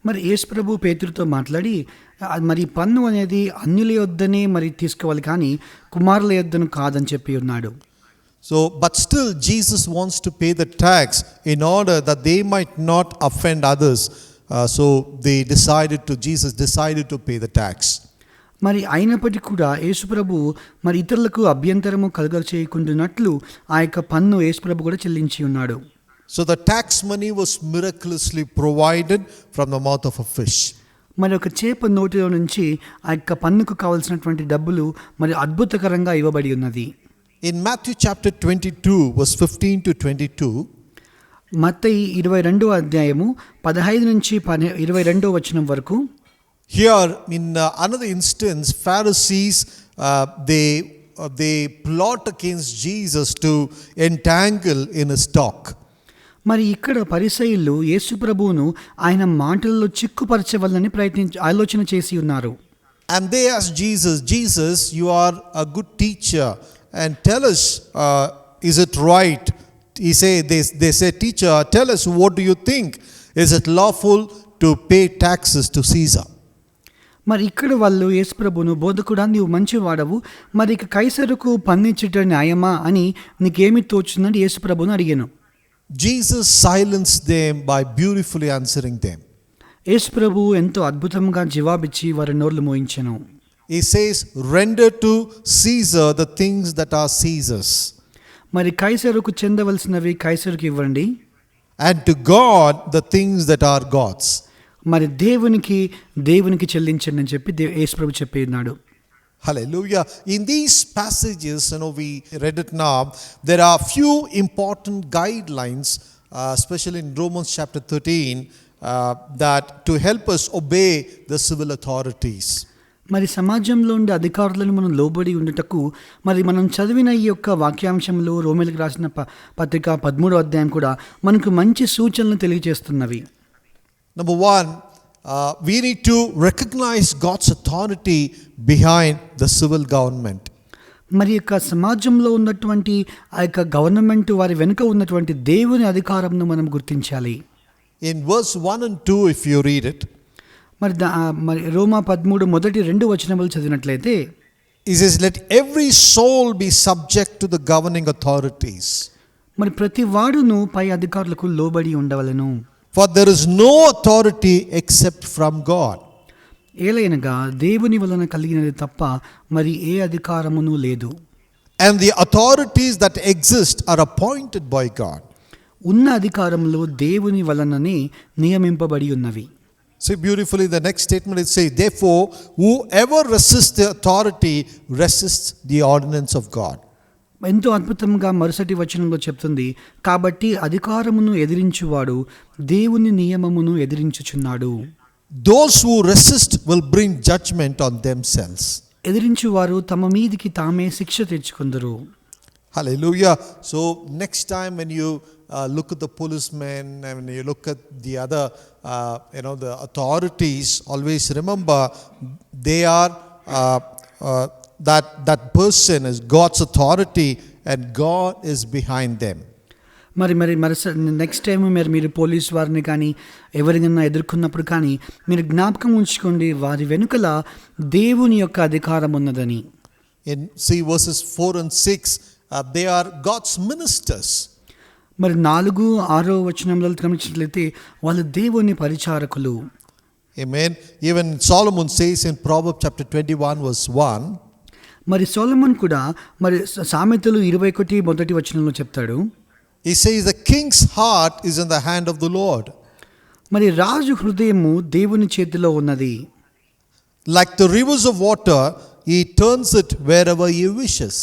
మరి యేసుప్రభు పేతురుతో మాట్లాడి మరి పన్ను అనేది అన్యుల యొద్దనే మరి తీసుకోవాలి కానీ కుమారుల యొద్దను కాదని చెప్పి ఉన్నాడు. So but still Jesus wants to pay the tax in order that they might not offend others. So Jesus decided to pay the tax. మరి అయినప్పటికీ కూడా యేసుప్రభు మరి ఇతరులకు అభ్యంతరము కలుగ చేయకుండానట్లు ఆ యొక్క పన్ను యేసుప్రభు కూడా చెల్లించి ఉన్నాడు. So the tax money was miraculously provided from the mouth of a fish. మరి ఒక చేప నోటిలో నుంచి ఆ యొక్క పన్నుకు కావాల్సినటువంటి డబ్బులు మరి అద్భుతకరంగా ఇవ్వబడి ఉన్నది. In Matthew chapter 22 verse 15 to 22, మత్తయి 22వ అధ్యాయము 15 నుంచి 22వ వచనం వరకు, here in another instance, Pharisees they plot against Jesus to entangle in his talk. మరి ఇక్కడ పరిసయ్యులు యేసుప్రభువును ఆయన మాటల్లో చిక్కుపరచవలని ఆలోచన చేసి ఉన్నారు. And they asked Jesus, you are a good teacher, and tell us, is it right? They say, teacher, tell us, what do you think? Is it lawful to pay taxes to Caesar? మరి ఇక్కడ వాళ్ళు యేసుప్రభును, బోధకుడా నీవు మంచి వాడవు, మరి ఇక కైసరుకు పన్నిచ్చుట న్యాయమా అని నీకేమి తోచుందని యేసుప్రభును అడిగాను. Jesus silenced them by beautifully answering them. యేసుప్రభు ఎంతో అద్భుతంగా జవాబిచ్చి వారి నోర్లు మోయించెను. He says, render to Caesar the things that are Caesar's. మరి కైసరుకు చెందవలసినవి కైసరుకు ఇవ్వండి, and to God the things that are God's. మరి దేవునికి చెల్లించండి అని చెప్పి యేసుప్రభు చెప్పి ఉన్నాడు. Hallelujah. In these passages, we read it now, there are few important guidelines, especially in Romans chapter 13, that to help us obey the civil authorities. మరి సమాజంలో ఉండే అధికారులను మనం లోబడి ఉండుటకు మరి మనం చదివిన ఈ యొక్క వాక్యాంశంలో రోమేలకు రాసిన పత్రిక 13వ అధ్యాయం కూడా మనకు మంచి సూచనలు తెలియజేస్తున్నవి. Number one, we need to recognize God's authority behind the civil government. మరి యొక్క సమాజంలో ఉన్నటువంటి ఆ యొక్క గవర్నమెంట్ వారి వెనుక ఉన్నటువంటి దేవుని అధికారంను మనం గుర్తించాలి. In verse 1 and 2, if you read it, మరి రోమా 13 మొదటి 2 వచనములు చదివినట్లయితే, it says, let every soul be subject to the governing authorities. మరి ప్రతి వాడును పై అధికారులకు లోబడి ఉండవలెను. For there is no authority except from God. ఏలైనగా దేవుని వలన కలిగినది తప్ప మరి ఏ అధికారమును లేదు. And the authorities that exist are appointed by God. ఉన్న అధికారములు దేవుని వలననే నియమింపబడి ఉన్నవి. See beautifully the next statement, it says, therefore whoever resists the authority resists the ordinance of God. ఎంతో అద్భుతంగా మరుసటి వచనంలో చెప్తుంది, కాబట్టి అధికారమును ఎదిరించువాడు దేవుని నియమమును ఎదిరించుచున్నాడు. Those who resist will bring judgment on themselves. ఎదిరించువారు తమ మీదికి తామే శిక్ష తెచ్చుకొందురు. Hallelujah. So next time when you look at the policemen and when you look at the other the authorities, always remember they are that person is God's authority and God is behind them. మరి next time మీరు police వారిని కానీ ఎవరినైనా ఎదుర్కొన్నప్పుడు కానీ మీరు జ్ఞాపకం ఉంచుకోండి, వారి వెనుకల దేవుని యొక్క అధికారం ఉన్నదని. In verses 4 and 6, they are God's ministers. మరి 4, 6 వచనంలో గమనించినట్లయితే వాళ్ళు దేవుని పరిచారకులు. Amen. Even Solomon says in Proverbs chapter 21 verse 1, మరి సొలొమోన్ కూడా మరి సామెతలు 21 మొదటి వచనంలో చెప్తాడు, he says the king's heart is in the hand of the Lord. మరి రాజు హృదయము దేవుని చేతిలో ఉన్నది. Like the rivers of water, he turns it wherever he wishes.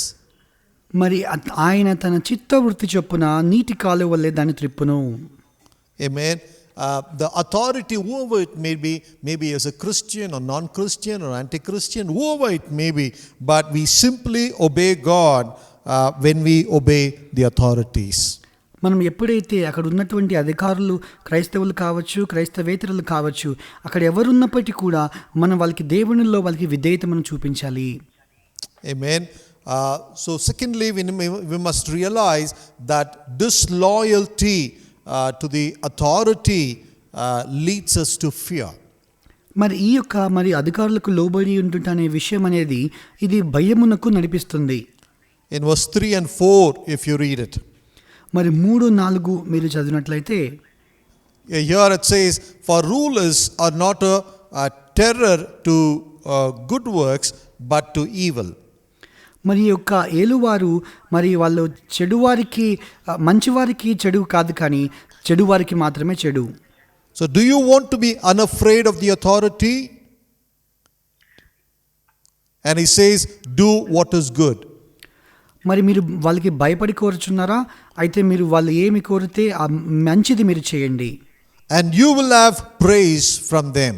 మరి ఆయన తన చిత్తవృత్తి చొప్పున నీటి కాలువ వల్లే దాన్ని త్రిప్పును. Amen. The authority, whoever it may be as a Christian or non-Christian or anti-Christian, whoever it may be, but we simply obey God when we obey the authorities. మనం ఎప్పుడైతే అక్కడ ఉన్నటువంటి అధికారులు క్రైస్తవులు కావచ్చు, క్రైస్తవేతరులు కావచ్చు, అక్కడ ఎవరున్నప్పటికీ కూడా మనం వాళ్ళకి దేవునిలో వాళ్ళకి విధేయత మనం చూపించాలి. Amen. So secondly, we must realize that disloyalty to the authority leads us to fear. మరి ఈ యొక్క మరి అధికారులకు లోబడి ఉంటుంట అనే విషయం అనేది ఇది భయమునకు నడిపిస్తుంది. In verse 3 and 4, if you read it. మరి 3-4 మీరు చదివినట్లయితే, here it says, for rulers are not a terror to good works, but to evil. మరి యొక్క ఏలువారు మరి వాళ్ళు చెడువారికి మంచివారికి చెడు కాదు, కానీ చెడువారికి మాత్రమే చెడు. So do you want to be unafraid of the authority? And he says, do what is good. మరి మీరు వాళ్ళకి భయపడి కోరుచున్నారా? అయితే మీరు వాళ్ళు ఏమి కోరితే ఆ మంచిది మీరు చేయండి. And you will have praise from them.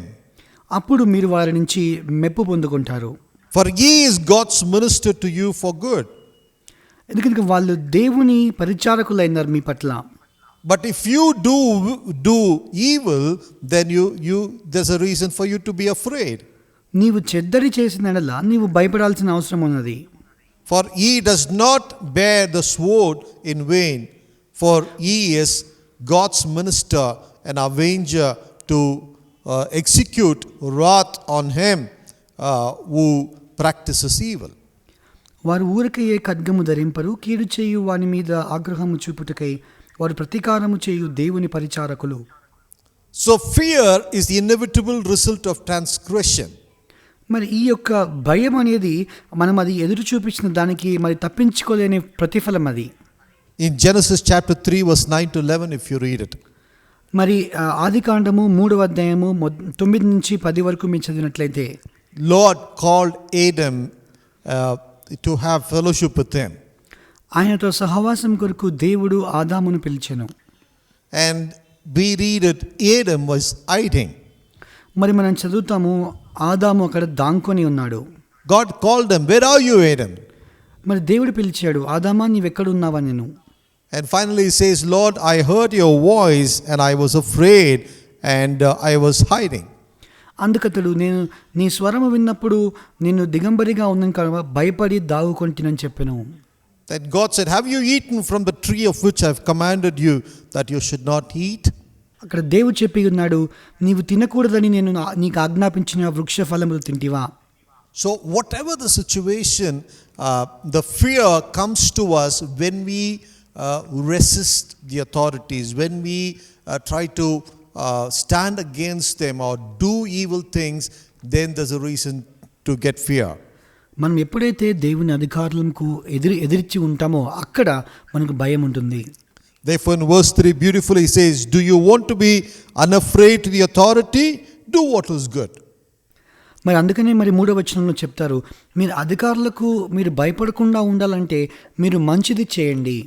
అప్పుడు మీరు వారి నుంచి మెప్పు పొందుకుంటారు. For he is God's minister to you for good. ఎందుకంటే వాళ్ళు దేవుని పరిచారకులైనారు మీ పట్ల. But if you do evil, then you there's a reason for you to be afraid. నీవు చెడ్డరి చేసిన యెడల నీవు భయపడాల్సిన అవసరం ఉన్నది. For he does not bear the sword in vain, for he is God's minister and avenger to execute wrath on him who practices evil. వారు ఊరకయ్యే ఖడ్గము ధరింపరు, కీడు చేయు వాని మీద ఆగ్రహము చూపుటకై వారు ప్రతీకారము చేయు దేవుని పరిచారకులు. So fear is the inevitable result of transgression. మరి ఈ యొక్క భయం అనేది మనం అది ఎదురు చూపించిన దానికి మరి తప్పించుకోలేని ప్రతిఫలం అది. In Genesis chapter 3 verse 9 to 11, if you read it. మరి ఆదికాండము 3వ అధ్యాయము 9 నుంచి 10 వరకు మీరు చదివినట్లయితే, Lord called Adam to have fellowship with him. ఆయనతో సహవాసం కొరకు దేవుడు ఆదామును పిలిచెను. And we read it, Adam was hiding. మరి మనం చదువుతాము, ఆదాము అక్కడ దాంకొని ఉన్నాడు. God called him, where are you, Adam? మరి దేవుడు పిలిచాడు, ఆదామా నీవెక్కడున్నావా నేను. And finally he says, Lord, I heard your voice and I was afraid and I was hiding. అందుకతడు నేను నీ స్వరము విన్నప్పుడు నేను దిగంబరిగా ఉన్నాను కనుక భయపడి దాగుకొంటినని చెప్పెను. Then God said, have you eaten from the tree of which I have commanded you that you should not eat? అక్కడ దేవుడు చెప్పి ఉన్నాడు, నీవు తినకూడదని నేను నీకు ఆజ్ఞాపించిన వృక్ష ఫలములు తింటివా. So whatever the situation, the fear comes to us when we resist the authorities, when we try to stand against them or do evil things, then there's a reason to get fear. మనం ఎప్పుడైతే దేవుని అధికారులకు ఎదిరించి ఉంటామో అక్కడ మనకు భయం ఉంటుంది. Therefore in verse 3 beautifully he says, do you want to be unafraid to the authority? Do what is good. మరి అందుకనే మరి 3వ వచనంలో చెప్తారు, మీరు అధికారులకు మీరు భయపడకుండా ఉండాలంటే మీరు మంచిది చేయండి.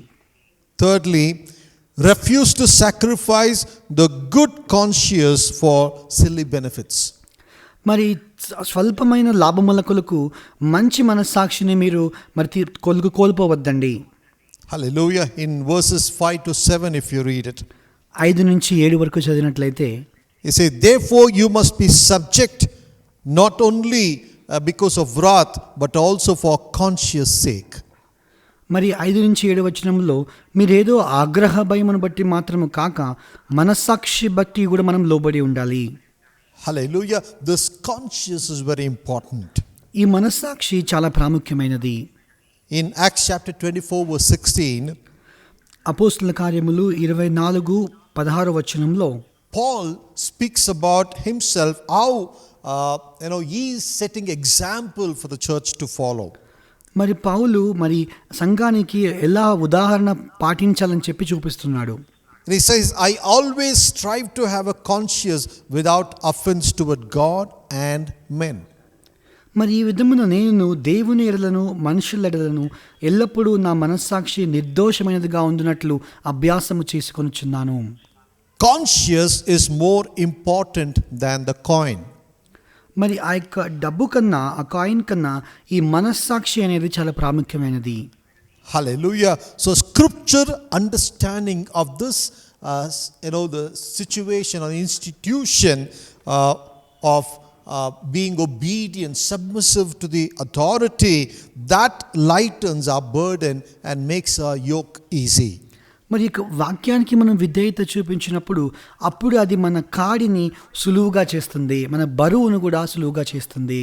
Thirdly, refuse to sacrifice the good conscience for silly benefits. మరి స్వల్పమైన లాభములకు మంచి మనస్సాక్షిని మీరు మరి కోల్పోవద్దండి. Hallelujah. In verses 5 to 7, if you read it, 5 నుంచి 7 వరకు చదివినట్లయితే, he says, therefore you must be subject not only because of wrath but also for conscience sake. మరి 5 నుంచి 7 వచనంలో మీరేదో ఆగ్రహ భయమును బట్టి మాత్రము కాక మనస్సాక్షి బట్టి కూడా మనం లోబడి ఉండాలి. Hallelujah. This conscience is very important. ఈ మనస్సాక్షి చాలా ప్రాముఖ్యమైనది. In Acts chapter 24 verse 16, అపోస్తలుల కార్యములు 24:16 వచనంలో, Paul speaks about himself, how he is setting example for the church to follow. మరి పౌలు మరి సంఘానికి ఎలా ఉదాహరణ పాటించాలని చెప్పి చూపిస్తున్నాడు. And he says, I always strive to have a conscience without offense toward God and men. మరి ఈ విధమున నేను దేవుని ఎడలను మనుషుల ఎడలను ఎల్లప్పుడూ నా మనస్సాక్షి నిర్దోషమైనదిగా ఉండునట్లు అభ్యాసము చేసుకొనుచున్నాను. Conscience is more important than the coin. మరి ఆ యొక్క డబ్బు కన్నా ఆ కాయిన్ కన్నా ఈ మనస్సాక్షి అనేది చాలా ప్రాముఖ్యమైనది. Hallelujah. So scripture understanding of this, the situation or institution of being obedient, submissive to the authority, that lightens our burden and makes our yoke easy. మరి ఇక వాక్యానికి మనం విధేయత చూపించినప్పుడు అప్పుడు అది మన కాడిని సులువుగా చేస్తుంది, మన బరువును కూడా సులువుగా చేస్తుంది.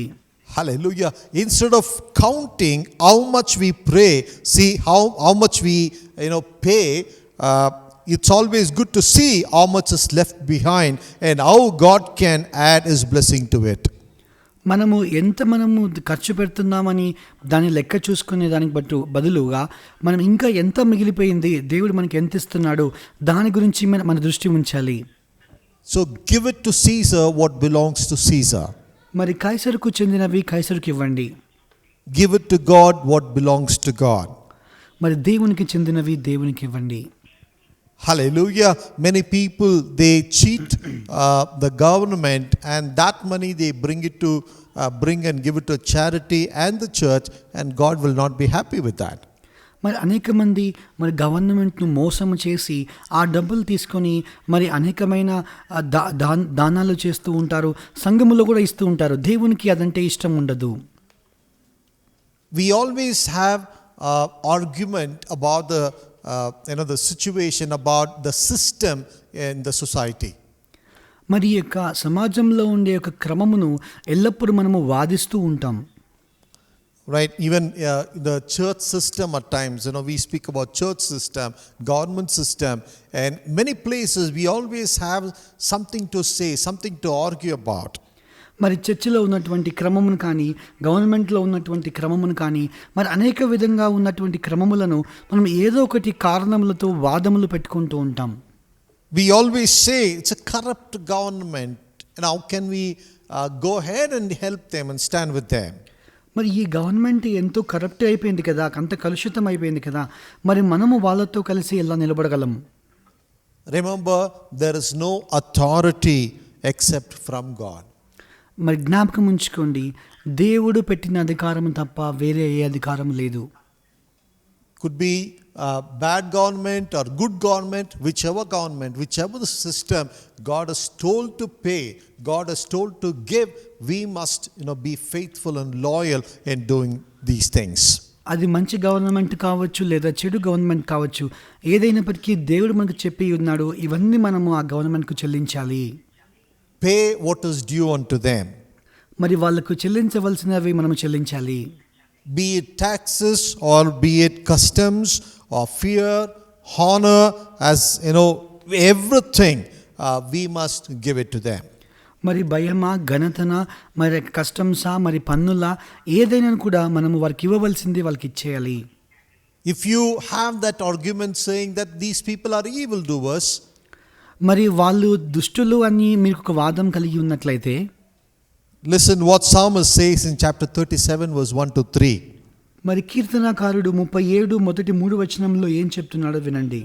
Hallelujah. Instead of counting how much we pray, see how much we pay, it's always good to see how much is left behind and how God can add his blessing to it. మనము ఖర్చు పెడుతున్నామని దాన్ని లెక్క చూసుకునే దానికి బదులుగా మనం ఇంకా ఎంత మిగిలిపోయింది, దేవుడు మనకి ఎంత ఇస్తున్నాడో దాని గురించి మన దృష్టి ఉంచాలి. So give it to Caesar what belongs to Caesar. మరి కైసరుకు చెందినవి కైసరుకు ఇవ్వండి. Give it to God what belongs to God. మరి దేవునికి చెందినవి దేవునికి ఇవ్వండి. Hallelujah. Many people, they cheat the government, and that money they bring and give it to charity and the church, and God will not be happy with that. మరి అనేక మంది మరి గవర్నమెంట్ను మోసం చేసి ఆ డబ్బులు తీసుకొని మరి అనేకమైన దానాలు చేస్తూ ఉంటారు, సంఘములో కూడా ఇస్తూ ఉంటారు. దేవునికి అదంటే ఇష్టం ఉండదు. We always have argument about the situation, about the system in the society. మరి యొక్క సమాజంలో ఉండే ఒక క్రమమును ఎల్లప్పుడూ మనము వాదిస్తూ ఉంటాం. Right, even the church system at times, we speak about church system, government system, and many places we always have something to say, something to argue about. మరి చర్చిలో ఉన్నటువంటి క్రమమును కానీ, గవర్నమెంట్లో ఉన్నటువంటి క్రమమును కానీ, మరి అనేక విధంగా ఉన్నటువంటి క్రమములను మనం ఏదో ఒకటి కారణములతో వాదములు పెట్టుకుంటూ ఉంటాం. We always say it's a corrupt government, and how can we go ahead and help them and stand with them? మరి ఈ గవర్నమెంట్ ఎంతో కరప్ట్ అయిపోయింది కదా, అంత కలుషితం అయిపోయింది కదా, మరి మనము వాళ్ళతో కలిసి ఎలా నిలబడగలం? Remember, there is no authority except from God. మరి జ్ఞాపకం ఉంచుకోండి, దేవుడు పెట్టిన అధికారం తప్ప వేరే ఏ అధికారం లేదు. Could be bad government or good government, whichever the system, God is told to pay, God is told to give. We must be faithful and loyal in doing these things. అది మంచి గవర్నమెంట్ కావచ్చు లేదా చెడు government కావచ్చు, ఏదైనప్పటికీ దేవుడు మనకు చెప్పి ఉన్నాడు, ఇవన్నీ మనము ఆ గవర్నమెంట్కు చెల్లించాలి. Pay what is due unto them. మరి వాళ్ళకు చెల్లించవలసినవి మనము చెల్లించాలి. Be it taxes or be it customs or fear, honor, as everything, we must give it to them. మరి భయమా, ఘనతన, మరి కస్టమ్సా, మరి పన్నులా, ఏదైనా కూడా మనము వారికి ఇవ్వవలసింది వాళ్ళకి ఇచ్చేయాలి. If you have that argument saying that these people are evildoers, మరి వాళ్ళు దుష్టులు అని మీకు ఒక వాదం కలిగి ఉన్నట్లయితే, listen what Psalmist says in chapter 37 verse 1 to 3. మరి కీర్తనాకారుడు 37 మొదటి 3 వచనంలో ఏం చెప్తున్నాడో వినండి.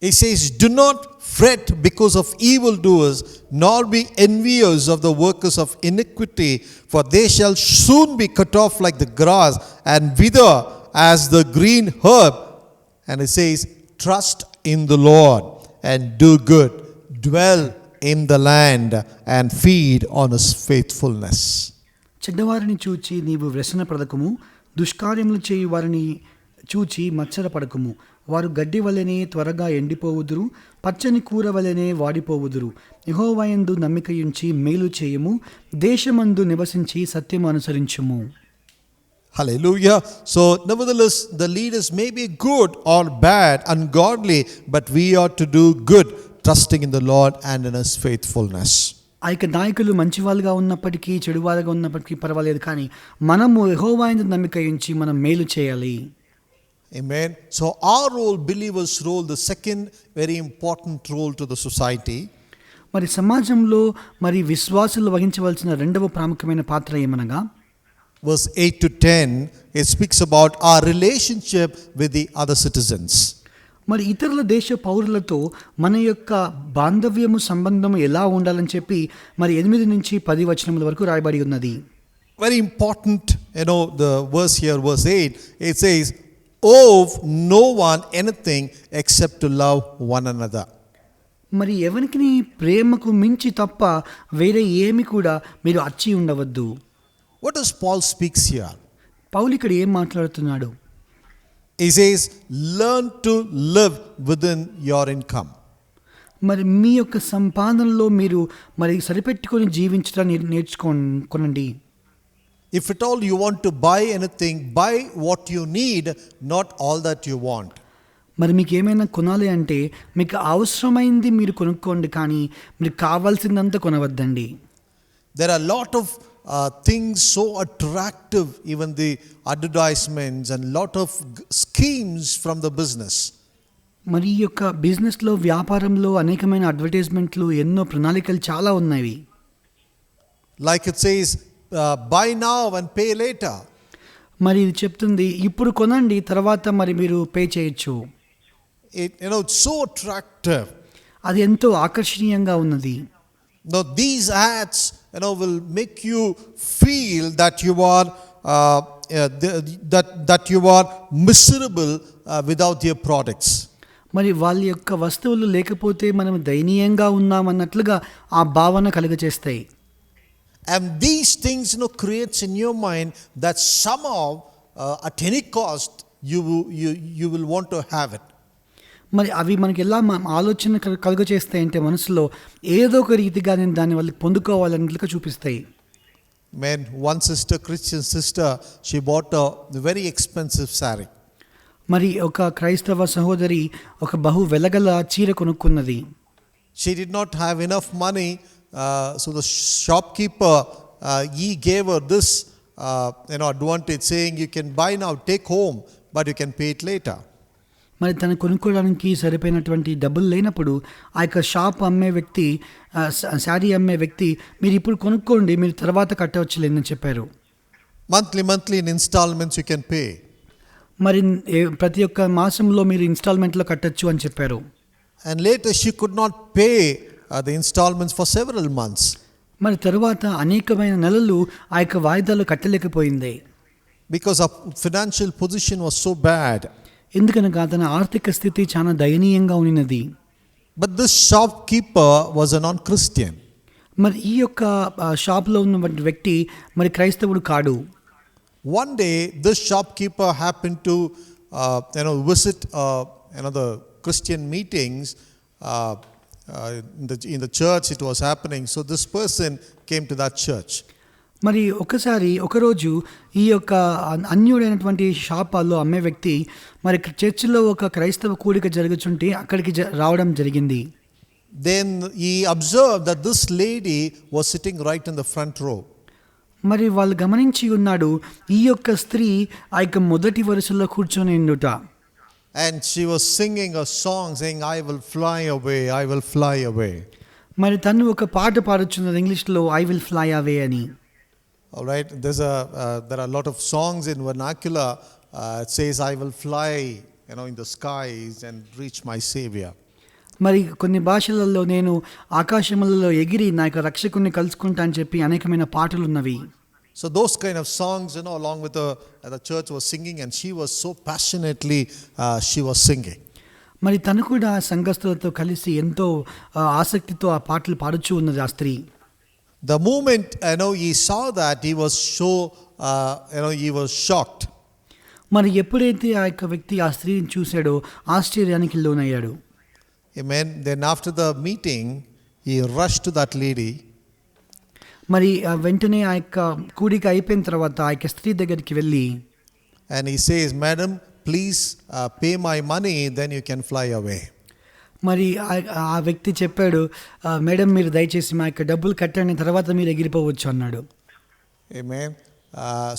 He says, do not fret because of evildoers, nor be envious of the workers of iniquity, for they shall soon be cut off like the grass and wither as the green herb. And he says, trust in the Lord and do good, dwell in the land and feed on his faithfulness. చెడ్డవారిని చూచి నీవు వ్యసన పడకము, దుష్కార్యములు చేయు వారిని చూచి మత్సర పడకము. వారు గడ్డి వలెనే త్వరగా ఎండిపోవుదురు, పచ్చని కూర వలెనే వాడిపోవుదురు. యెహోవాయందు నమ్మికయుంచి మేలు చేయము, దేశమందు నివసించి సత్యము అనుసరించుము. Hallelujah. So nevertheless, the leaders may be good or bad, ungodly, but we ought to do good, trusting in the Lord and in His faithfulness. ఆ యొక్క నాయకులు మంచివాళ్ళుగా ఉన్నప్పటికీ చెడువాళ్ళుగా ఉన్నప్పటికీ పర్వాలేదు, కానీ మనము యెహోవా యందు నమ్మిక ఉంచి మనం మేలు చేయాలి. Amen. So our role, believers' role, the second very important role to the society, మరి సమాజంలో మరి విశ్వాసులు వహించవలసిన రెండవ ప్రాముఖ్యమైన పాత్ర ఏమనగా, verse 8 to 10, it speaks about our relationship with the other citizens. మరి ఇతరుల దేశ పౌరులతో మన యొక్క బాంధవ్యము సంబంధము ఎలా ఉండాలని చెప్పి మరి 8 నుంచి 10 వచనముల వరకు రాయబడి ఉన్నది. Very important, the verse here, verse 8, it says, owe no one anything except to love one another. మరి ఎవరికి ప్రేమకు మించి తప్ప వేరే ఏమి కూడా మీరు అచ్చి ఉండవద్దు. What does Paul speaks here? పౌలు ఇక్కడ ఏం మాట్లాడుతున్నాడు? He says, learn to live within your income. మరి మీ యొక్క సంపాదనలో మీరు మరి సరిపెట్టుకొని జీవించడాన్ని నేర్చుకోనండి. If at all you want to buy anything, buy what you need, not all that you want. మరి మీకు ఏమైనా కొనాలి అంటే మీకు అవసరమైంది మీరు కొనుక్కోండి, కానీ మీకు కావాల్సిందంతా కొనవద్దండి. There are a lot of things so attractive, even the advertisements and lot of schemes from the business. మరి ఈ యొక్క బిజినెస్లో వ్యాపారంలో అనేకమైన అడ్వర్టైజ్మెంట్లు, ఎన్నో ప్రణాళికలు చాలా ఉన్నాయి. Like it says, buy now and pay later. మరి ఇది చెప్తుంది ఇప్పుడు కొనండి, తర్వాత మరి మీరు పే చేయొచ్చు. It's so attractive. అది ఎంతో ఆకర్షణీయంగా ఉన్నది. Now these ads, will make you feel that you are that you are miserable without their products. మరి వాళ్ళ యొక్క వస్తువులు లేకపోతే మనం దయనీయంగా ఉన్నామన్నట్లుగా ఆ భావన కలుగచేస్తాయి. And these things, creates in your mind that somehow at any cost you will want to have it. మరి అవి మనకి ఎలా ఆలోచన కలుగచేస్తాయి అంటే మనసులో ఏదో ఒక రీతిగా నేను దాన్ని వాళ్ళకి పొందుకోవాలన్నట్లుగా చూపిస్తాయి. Man, one sister, Christian sister, she bought a very expensive saree. మరి ఒక క్రైస్తవ సహోదరి ఒక బహు వెలగల చీర కొనుక్కున్నది. She did not have enough money, so the shopkeeper he gave her this advantage, saying you can buy now, take home, but you can pay it later. మరి తను కొనుక్కోవడానికి సరిపోయినటువంటి డబ్బులు లేనప్పుడు ఆ యొక్క షాప్ అమ్మే వ్యక్తి, శారీ అమ్మే వ్యక్తి, మీరు ఇప్పుడు కొనుక్కోండి, మీరు తర్వాత కట్టవచ్చులేదని చెప్పారు. Monthly in installments you can pay. మరి ప్రతి ఒక్క మాసంలో మీరు ఇన్స్టాల్మెంట్లో కట్టొచ్చు అని చెప్పారు. And later she could not pay the installments for several months. మరి తరువాత అనేకమైన నెలలు ఆ యొక్క వాయిదాలు కట్టలేకపోయింది. Because her financial position was so bad. ఎందుకనగా తన ఆర్థిక స్థితి చాలా దయనీయంగా ఉన్నది. But this shopkeeper was a non-Christian. మరి ఈ యొక్క షాప్లో ఉన్నటువంటి వ్యక్తి మరి క్రైస్తవుడు కాడు. One day this shopkeeper happened to visit the Christian meetings in the church it was happening. So this person came to that church. మరి ఒకరోజు ఈ యొక్క అన్యుడైనటువంటి షాపాల్లో అమ్మే వ్యక్తి మరి చర్చిలో ఒక క్రైస్తవ కూడిక జరుగుతుంటే అక్కడికి రావడం జరిగింది. Then he observed that this lady was sitting right in the front row. మరి వాళ్ళు గమనించి ఉన్నాడు ఈ యొక్క స్త్రీ ఆ యొక్క మొదటి వరుసలో కూర్చొని ఉండుట. And she was singing a song saying, I will fly away, I will fly away. మరి తను ఒక పాట పాడుచున్నది ఇంగ్లీష్లో, I will fly away అని. All right, there are a lot of songs in vernacular. It says, I will fly, in the skies and reach my Savior. మరి కొన్ని భాషలలో నేను ఆకాశములలో ఎగిరి నా యొక్క రక్షకుని కలుసుకుంటా అని చెప్పి అనేకమైన పాటలు ఉన్నవి. So those kind of songs, along with the church was singing, and she was so passionately she was singing. మరి తను కూడా సంఘస్థులతో కలిసి ఎంతో ఆసక్తితో ఆ పాటలు పాడుచూ ఉన్నది ఆ స్త్రీ. The moment he saw that, he was so he was shocked. మరి ఎప్పుడైతే ఆ యొక్క వ్యక్తి ఆ స్త్రీని చూశాడో ఆశ్చర్యానికి లోనయ్యాడు. Amen. Then after the meeting, he rushed to that lady. మరి వెంటనే ఆ యొక్క కూడిక అయిపోయిన తర్వాత ఆ యొక్క స్త్రీ దగ్గరికి వెళ్ళి, and he says, Madam, please pay my money, then you can fly away. మరి ఆ వ్యక్తి చెప్పాడు, మేడం మీరు దయచేసి మా యొక్క డబ్బులు కట్టండి, తర్వాత మీరు ఎగిరిపోవచ్చు అన్నాడు. Amen.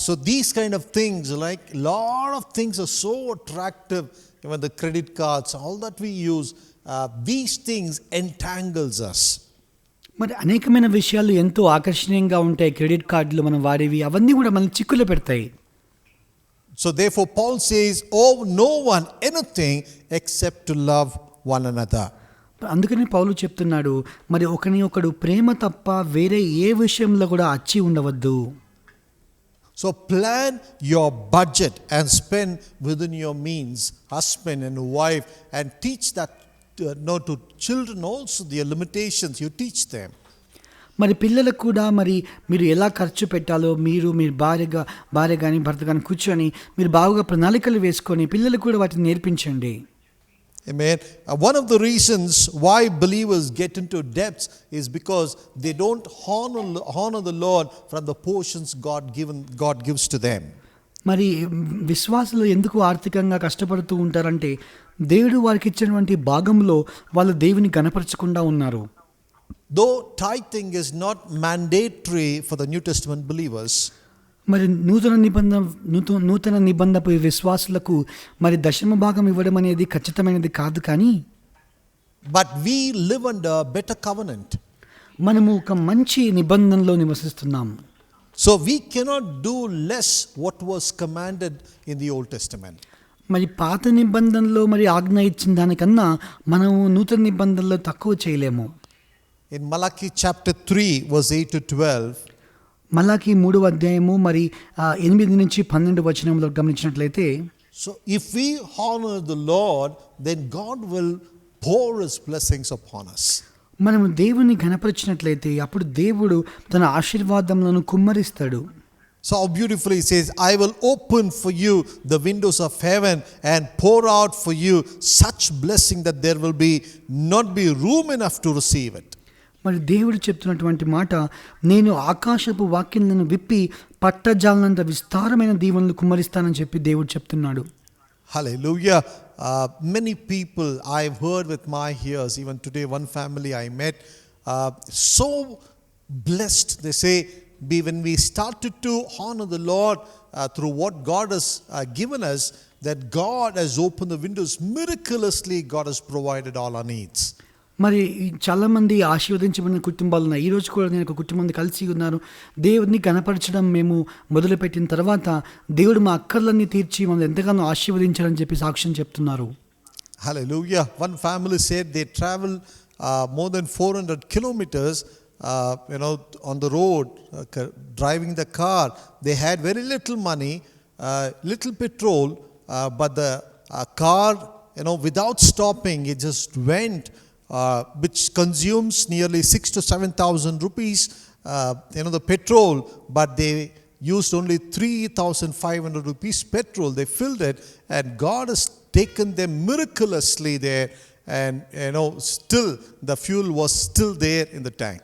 So these kind of things, like lot of things are so attractive, even the credit cards, all that we use, these things entangles us. మరి అనేకమైన విషయాలు ఎంతో ఆకర్షణీయంగా ఉంటాయి. క్రెడిట్ కార్డులు మనం వాడేవి అవన్నీ కూడా మనం చిక్కులు పెడతాయి. So therefore Paul says, "Oh, no one anything except to love one another." అందుకని పౌలు చెప్తున్నాడు, మరి ఒకని ఒకడు ప్రేమ తప్ప వేరే ఏ విషయంలో కూడా అచ్చి ఉండవద్దు. So plan your budget and spend within your means, husband and wife, and teach that to children also their limitations. You teach them. మరి పిల్లలకు కూడా మరి మీరు ఎలా ఖర్చు పెట్టాలో మీరు భార్య కానీ భర్త కానీ కూర్చొని మీరు బాగా ప్రణాళికలు వేసుకొని పిల్లలకు కూడా వాటిని నేర్పించండి. Amen. One of the reasons why believers get into debts is because they don't honor the Lord from the portions God gives to them. మరి విశ్వాసులు ఎందుకు ఆర్థికంగా కష్టపడుతూ ఉంటారంటే దేవుడు వారికి ఇచ్చినటువంటి భాగంలో వాళ్ళు దేవుని గణపరచకుండా ఉన్నారు. Though tithing is not mandatory for the New Testament believers, మరి నూతన నిబంధనపు విశ్వాసులకు మరి దశమ భాగం ఇవ్వడం అనేది ఖచ్చితమైనది కాదు, కానీ but we live under a better covenant. మనము ఒక మంచి నిబంధనలో నివసిస్తున్నాం. So we cannot do less what was commanded in the Old Testament. మరి పాత నిబంధనలో మరి ఆజ్ఞ ఇచ్చిన దానికన్నా మనము నూతన నిబంధనలో తక్కువ చేయలేము. In Malachi chapter 3 verse 8 to 12, మలాకి 3వ అధ్యాయము మరి 8 నుంచి 12 వచనంలో గమనించినట్లయితే, so if we honor the Lord, then God will pour his blessings upon us. మనము దేవుని ఘనపరిచినట్లయితే అప్పుడు దేవుడు తన ఆశీర్వాదములను కుమ్మరిస్తాడు. So how beautifully he says, "I will open for you the windows of heaven and pour out for you such blessing that there will not be room enough to receive it." మరి దేవుడు చెప్తున్నటువంటి మాట, నేను ఆకాశపు వాక్యాలను విప్పి పట్టజాలనంత విస్తారమైన దీవెనలు కుమ్మరిస్తానని చెప్పి దేవుడు చెప్తున్నాడు. Hallelujah. Many people I've heard with my ears, even today one family I met, so blessed. They say, when we started to honor the Lord through what God has given us, that God has opened the windows miraculously. God has provided all our needs. మరి చాలామంది ఆశీర్వదించబడిన కుటుంబాలు ఉన్నాయి. ఈరోజు కూడా నేను ఒక కుటుంబం కలిసి ఉన్నారు. దేవుడిని గణపరచడం మేము మొదలుపెట్టిన తర్వాత దేవుడు మా అక్కర్లన్నీ తీర్చి మమ్మల్ని ఎంతగానో ఆశీర్వదించాలని చెప్పి సాక్ష్యం చెప్తున్నారు. Hallelujah. One family said they travel more than 400 kilometers on the road, driving the car. They had very little money, little petrol, but the car, without stopping, it just went, which consumes nearly 6,000 to 7,000 rupees, the petrol, but they used only 3,500 rupees petrol. They filled it, and God has taken them miraculously there, and still the fuel was still there in the tank.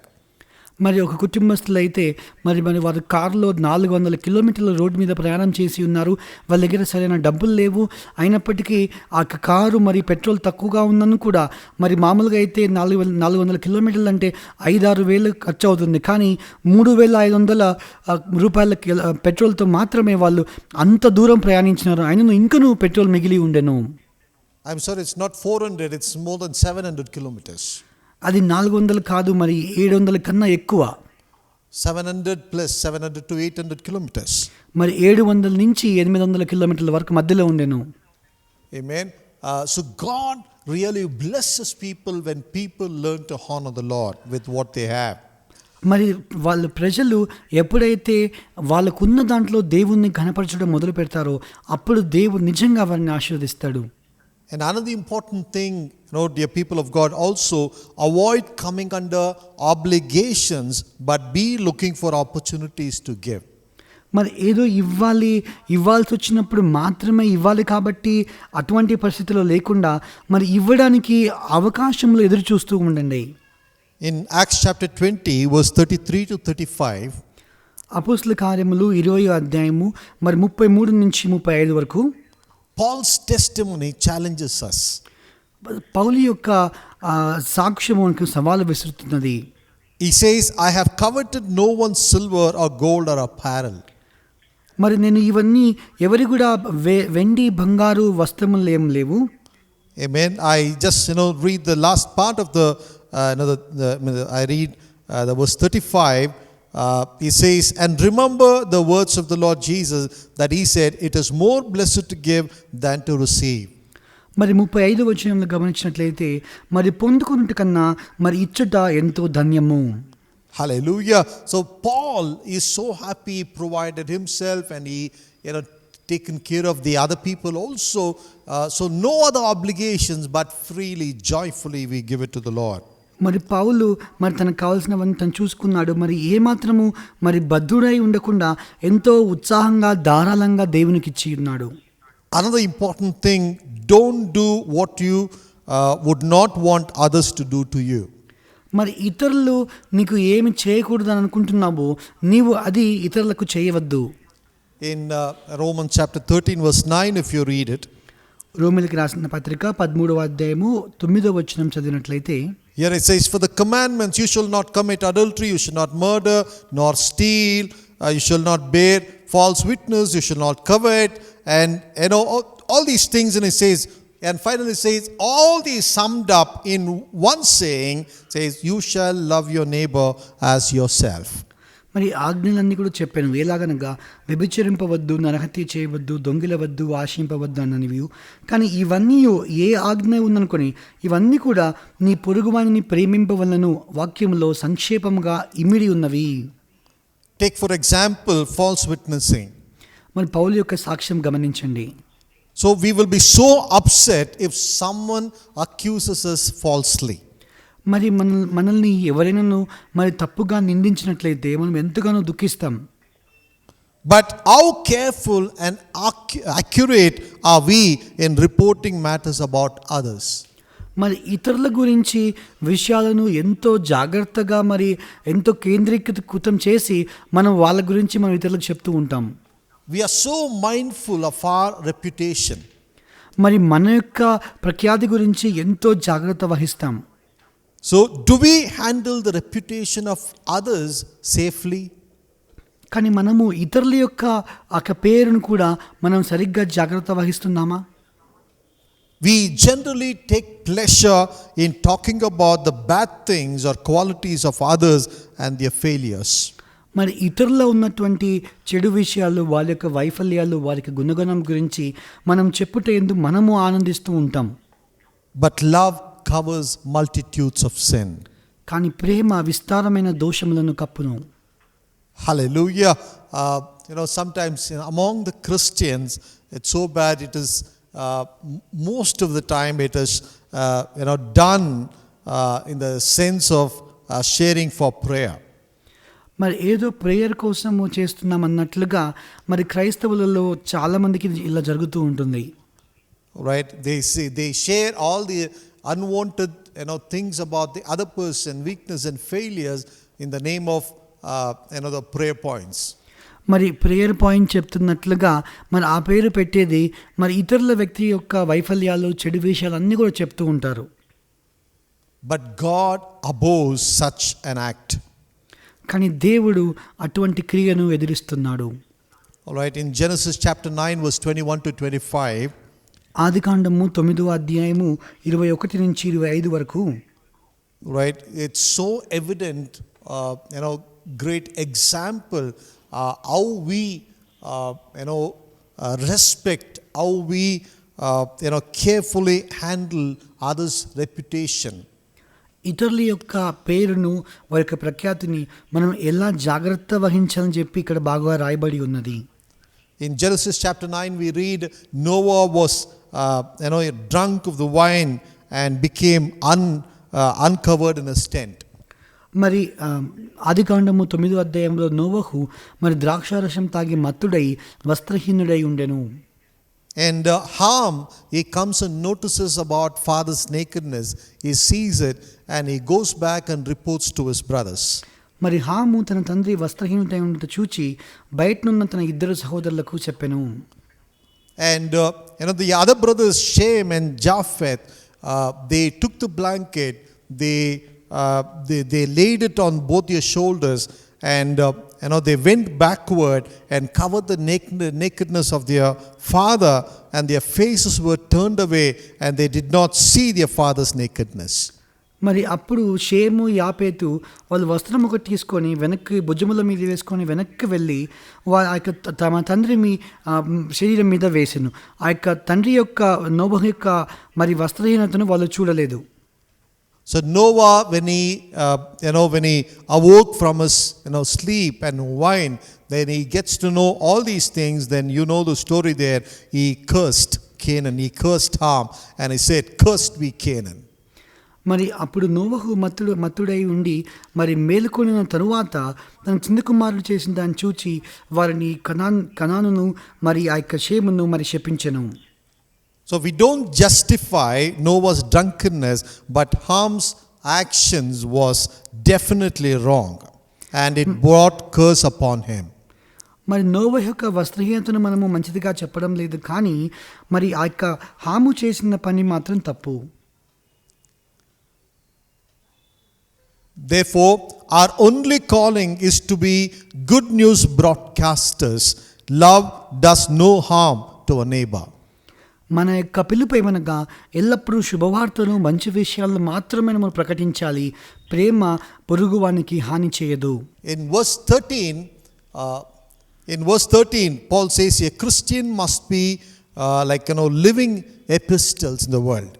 మరి ఒక కుటుంబస్తులు అయితే మరి వారు కారులో 400 కిలోమీటర్ల road మీద ప్రయాణం చేసి ఉన్నారు. వాళ్ళ దగ్గర సరైన డబ్బులు లేవు. అయినప్పటికీ ఆ కారు మరి పెట్రోల్ తక్కువగా ఉందని కూడా మరి మామూలుగా అయితే 400 కిలోమీటర్లు అంటే 5-6 వేలు ఖర్చు అవుతుంది. కానీ 3,500 రూపాయల పెట్రోల్తో మాత్రమే వాళ్ళు అంత దూరం ప్రయాణించినారు. అయినను ఇంకనూ పెట్రోల్ మిగిలి ఉండెను. I'm sorry, it's not 400, it's more than 700 kilometers. అది 400 కాదు, మరి 700 కన్నా ఎక్కువ. 700 plus 700 to 800 kilometers. మరి 700 నుంచి 800 కిలోమీటర్ల వరకు మధ్యలో ఉండెను. Amen. So God really blesses people when people learn to honor the Lord with what they have. మరి వాళ్ళ ప్రజలు ఎప్పుడైతే వాళ్ళకున్న దాంట్లో దేవుణ్ణి ఘనపరచడం మొదలు పెడతారో అప్పుడు దేవుడు నిజంగా వారిని ఆశీర్వదిస్తాడు. And another important thing, dear people of God, also avoid coming under obligations, but be looking for opportunities to give. మరి ఏదో ఇవ్వాల్సి వచ్చినప్పుడు మాత్రమే ఇవ్వాలి కాబట్టి అటువంటి పరిస్థితిలో లేకుండా మరి ఇవ్వడానికి అవకాశంలో ఎదురు చూస్తూ ఉండండి. In Acts chapter 20 verse 33 to 35, అపోస్తల కార్యములు 20వ అధ్యాయము మరి 33 నుంచి 35 వరకు Paul's testimony challenges us. పౌలు యొక్క సాక్ష్యము మనకు సవాలు విసురుతున్నది. He says, I have coveted no one's silver or gold or apparel. మరి నేను ఇవన్నీ ఎవరి కూడా వెండి బంగారు వస్త్రములు ఏం లేవు. Amen. I just read the last part of I read the verse 35. He says, and remember the words of the Lord Jesus, that he said, it is more blessed to give than to receive. మరి 35 వచనంలో గమనించినట్లయితే, మరి పొందుకున్నట్టు కన్నా మరి ఇచ్చుట ఎంతో ధన్యము. Hallelujah. So Paul is so happy, he provided himself, and he taken care of the other people also. So no other obligations, but freely, joyfully we give it to the Lord. మరి పౌలు మరి తనకు కావాల్సినవన్నీ తను చూసుకున్నాడు. మరి ఏమాత్రము మరి బద్ధుడై ఉండకుండా ఎంతో ఉత్సాహంగా ధారాళంగా దేవునికి ఇచ్చి ఉన్నాడు. Another important thing, don't do what you would not want others to do to you. మరి ఇతరులు నీకు ఏమి చేయకూడదని అనుకుంటున్నావో నీవు అది ఇతరులకు చేయవద్దు. In Romans chapter 13 verse 9, if you read it, రోమీయులకు రాసిన పత్రిక 13వ అధ్యాయము 9వ వచనం చదివినట్లయితే, here it says, for the commandments, you shall not commit adultery, you shall not murder, nor steal, you shall not bear false witness, you shall not covet, and all these things. And it says, and finally it says, all these summed up in one saying, says, you shall love your neighbor as yourself. మరి ఆజ్ఞలన్నీ కూడా చెప్పాను. ఎలాగనగా వ్యభిచరింపవద్దు, నరహత్య చేయవద్దు, దొంగిలవద్దు, ఆశింపవద్దు అన్నవి. కానీ ఇవన్నీ ఏ ఆజ్ఞ ఉందనుకొని ఇవన్నీ కూడా నీ పొరుగువానిని ప్రేమింపవలను వాక్యంలో సంక్షేపంగా ఇమిడి ఉన్నవి. Take for example false witnessing. మరి పౌలు యొక్క సాక్ష్యం గమనించండి. So we will be so upset if someone accuses us falsely. మరి మనల్ని ఎవరైనా మరి తప్పుగా నిందించినట్లయితే మనం ఎంతగానో దుఃఖిస్తాం. But how careful and accurate are we in reporting matters about others? మరి ఇతరుల గురించి విషయాలను ఎంతో జాగ్రత్తగా మరి ఎంతో కేంద్రీకృతం చేసి మనం వాళ్ళ గురించి మనం ఇతరులకు చెప్తూ ఉంటాం. We are so mindful of our reputation. మరి మన యొక్క ప్రఖ్యాతి గురించి ఎంతో జాగ్రత్త వహిస్తాం. So do we handle the reputation of others safely? కానీ మనము ఇతరుల యొక్క పేరును కూడా మనం సరిగ్గా జాగ్రత్త వహిస్తున్నామా? We generally take pleasure in talking about the bad things or qualities of others and their failures. మరి ఇతరుల్లో ఉన్నటువంటి చెడు విషయాలు, వాళ్ళ యొక్క వైఫల్యాలు, వారికి గుణగణం గురించి మనం చెప్పుట ఎందు మనము ఆనందిస్తూ ఉంటాం. But love covers multitudes of sin. కానీ ప్రేమ విస్తారమైన దోషములను కప్పును. Hallelujah. Sometimes among the Christians, it's so bad. It is most of the time it is done in the sense of sharing for prayer. మరి ఏదో ప్రేయర్ కోసము చేస్తున్నాం అన్నట్లుగా మరి క్రైస్తవులలో చాలా మందికి ఇలా జరుగుతూ ఉంటుంది. Right? They share all the unwanted things about the other person, weakness and failures in the name of the prayer points. మరి ప్రేయర్ పాయింట్ చెప్తున్నట్లుగా మరి ఆ పేరు పెట్టేది మరి ఇతరుల వ్యక్తి యొక్క వైఫల్యాలు, చెడు విషయాలు అన్నీ కూడా చెప్తూ ఉంటారు. But God abhors such an act. కానీ దేవుడు అటువంటి క్రియను ఎదిరిస్తున్నాడు. All right, in Genesis chapter 9 verse 21 to 25, ఆదికాండము 9వ అధ్యాయము 21 నుంచి 25 వరకు, right, it's so evident, great example how we respect, how we carefully handle others' reputation. ఇతరుల యొక్క పేరును, వారి యొక్క ప్రఖ్యాతిని మనం ఎలా జాగ్రత్త వహించాలని చెప్పి ఇక్కడ బాగా రాయబడి ఉన్నది. In Genesis chapter 9 we read Noah was drunk of the wine and became uncovered in his tent. మరి ఆదికాండము 9వ అధ్యాయంలో నోవహు మరి ద్రాక్షారసం తాగి మత్తుడై వస్త్రహీనుడై ఉండెను. And Ham, he comes and notices about father's nakedness. He sees it and he goes back and reports to his brothers. మరి హాము తన తండ్రి వస్త్రహీనుడై ఉండట చూచి బయటనున్న తన ఇద్దరు సహోదరులకు చెప్పెను. And the other brothers Shem and Japheth, they took the blanket, they laid it on both their shoulders, and they went backward and covered the nakedness of their father, and their faces were turned away, and they did not see their father's nakedness. మరి అప్పుడు షేము యాపేతు వాళ్ళు వస్త్రం ఒకటి తీసుకొని వెనక్కి భుజముల మీద వేసుకొని వెనక్కి వెళ్ళి ఆ యొక్క తమ తండ్రి శరీరం మీద వేసెను. ఆ యొక్క తండ్రి యొక్క నోబహు యొక్క మరి వస్త్రహీనతను వాళ్ళు చూడలేదు. So Noah, when he awoke from his sleep and wine, then he gets to know all these things. Then you know the story there. He cursed Canaan. He cursed Ham, and he said, "Cursed be Canaan." మరి అప్పుడు నోవహు మత్తుడై ఉండి మరి మేలుకొనిన తరువాత తన చిన్న కుమారుడు చేసిన దాన్ని చూచి వారిని కనానును మరి ఆ యొక్క షేమును మరి శపించెను. So we don't justify Noah's drunkenness, but Ham's actions was definitely wrong, and it brought curse upon him. మరి నోవహు యొక్క వస్త్రహీనతను మనము మంచిదిగా చెప్పడం లేదు, కానీ మరి ఆ యొక్క హాము చేసిన పని మాత్రం తప్పు. Therefore, our only calling is to be good news broadcasters. Love does no harm to a neighbor. మన యొక్క పిలుపు ఏమనగా ఎల్లప్పుడూ శుభవార్తను మంచి విషయాలను మాత్రమే మనం ప్రకటించాలి. ప్రేమ పొరుగువానికి హాని చేయదు. In verse 13, Paul says a Christian must be living epistles in the world.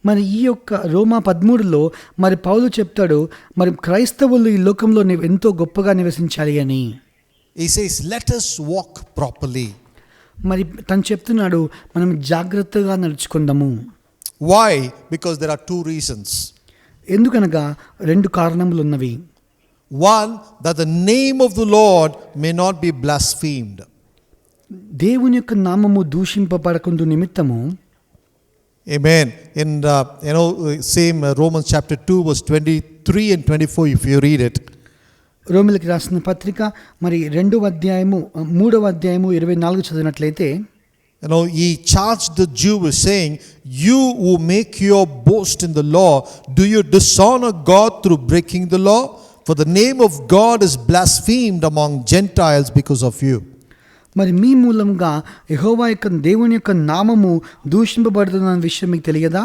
మరి ఈ యొక్క రోమా 13లో మరి పౌలు చెప్తాడు, మరి క్రైస్తవులు ఈ లోకంలో ఎంతో గొప్పగా నివసించాలి అని. He says, let us walk properly. మరి తను చెప్తున్నాడు, మనం జాగ్రత్తగా నడుచుకుందాము. Why? Because there are two reasons. ఎందుకనగా రెండు కారణములు ఉన్నవి. One, that the name of the Lord may not be blasphemed. దేవుని యొక్క నామము దూషింపబడకుండు నిమిత్తము. Amen. In same Romans chapter 2 verse 23 and 24, if you read it. రోమిలికి రాసిన పత్రిక మరి 3వ అధ్యాయము 24 చదివినట్లయితే, he charged the Jew with saying, you who make your boast in the law, do you dishonor God through breaking the law? For the name of God is blasphemed among Gentiles because of you. మరి మీ మూలంగా యెహోవా యొక్క దేవుని యొక్క నామము దూషింపబడుతున్న విషయం మీకు తెలియదా?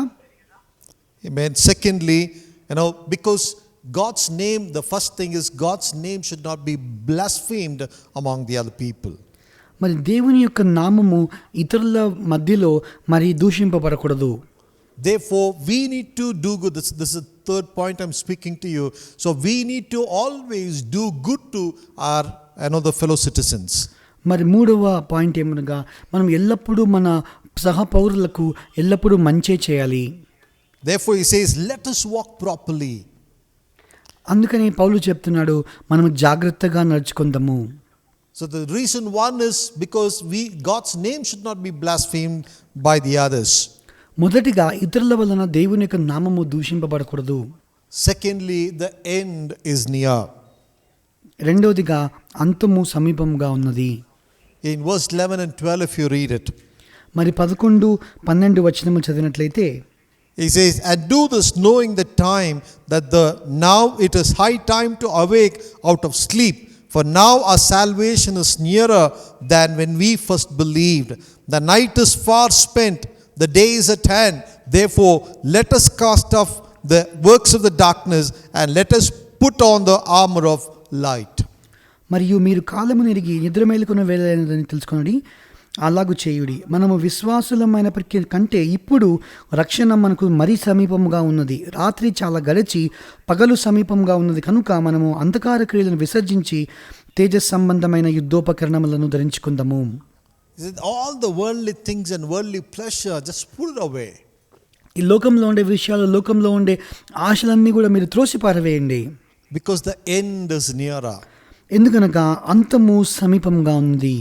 Amen. Secondly, because God's name, the first thing is God's name should not be blasphemed among the other people. మరి దేవుని యొక్క నామము ఇతరుల మధ్యలో మరి దూషింపబడకూడదు. Therefore, we need to do good. This is the third point I'm speaking to you. So we need to always do good to our the fellow citizens. మరి 3వ point ఏమనగా మనం ఎల్లప్పుడూ మన సహ పౌరులకు ఎల్లప్పుడూ మంచే చేయాలి. Therefore he says, let us walk properly. అందుకని పౌలు చెప్తున్నాడు, మనం జాగ్రత్తగా నడుచుకుందాము. So the reason one is because God's name should not be blasphemed by the others. మొదటిగా ఇతరుల వలన దేవుని యొక్క నామము దూషింపబడకూడదు. Secondly, the end is near. రెండవదిగా అంతము సమీపంగా ఉన్నది. In verse 11 and 12, if you read it, మరి 11-12 వచనము చదివినట్లయితే, he says, and do this knowing the time that now it is high time to awake out of sleep, for now our salvation is nearer than when we first believed. The night is far spent, the day is at hand. Therefore let us cast off the works of the darkness and let us put on the armor of light. మరియు మీరు కాలము నెరిగి నిద్ర మేలుకొన వేళైనదని తెలుసుకొనుడి, అలాగు చేయుడి. మనము విశ్వాసులమైనప్పటికీ కంటే ఇప్పుడు రక్షణ మనకు మరీ సమీపముగా ఉన్నది. రాత్రి చాలా గడిచి పగలు సమీపంగా ఉన్నది కనుక మనము అంధకార క్రియలను విసర్జించి తేజస్ సంబంధమైన యుద్ధోపకరణములను ధరించుకుందాము. All the worldly things and worldly pleasure, just put it away. ఈ లోకంలో ఉండే విషయాలు, లోకంలో ఉండే ఆశలన్నీ కూడా మీరు త్రోసి పారవేయండి. Because the end is nearer. ఎందుకనగా అంతము సమీపంగా ఉంది.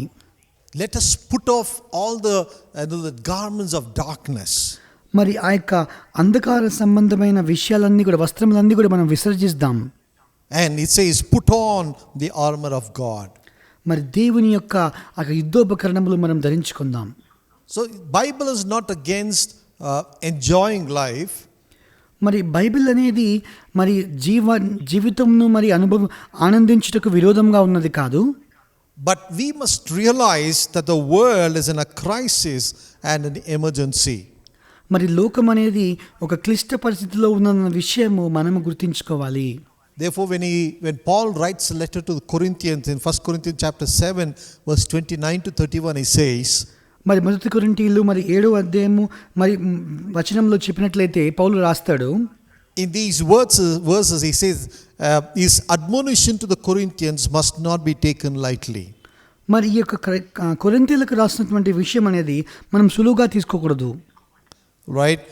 Let us put off all the garments of darkness. మరి ఆ యొక్క అంధకార సంబంధమైన విషయాలన్నీ కూడా, వస్త్రములన్నీ కూడా మనం విసర్జిస్తాం. And it says, put on the armor of God. మరి దేవుని యొక్క ఆ యుద్ధోపకరణములు మనం ధరించుకుందాం. So Bible is not against enjoying life, మరి బైబిల్ అనేది మరి జీవితంను మరి ఆనందించుటకు విరోధంగా ఉన్నది కాదు. but we must realize that the world is in a crisis and an emergency. మరి లోకం అనేది ఒక క్లిష్ట పరిస్థితిలో ఉన్న విషయము మనము గుర్తించుకోవాలి. Therefore, when Paul writes a letter to the Corinthians in 1 Corinthians chapter 7, verse 29 to 31, he says, మరి మొదటి కొరింథీయులు మరి 7వ అధ్యాయము మరి వచనంలో చెప్పినట్లయితే పౌలు రాస్తాడు, in these verses he says, his admonition to the Corinthians must not be taken lightly. మరి ఈ యొక్క కొరింథీయులకు రాసినటువంటి విషయం అనేది మనం సులువుగా తీసుకోకూడదు. Right?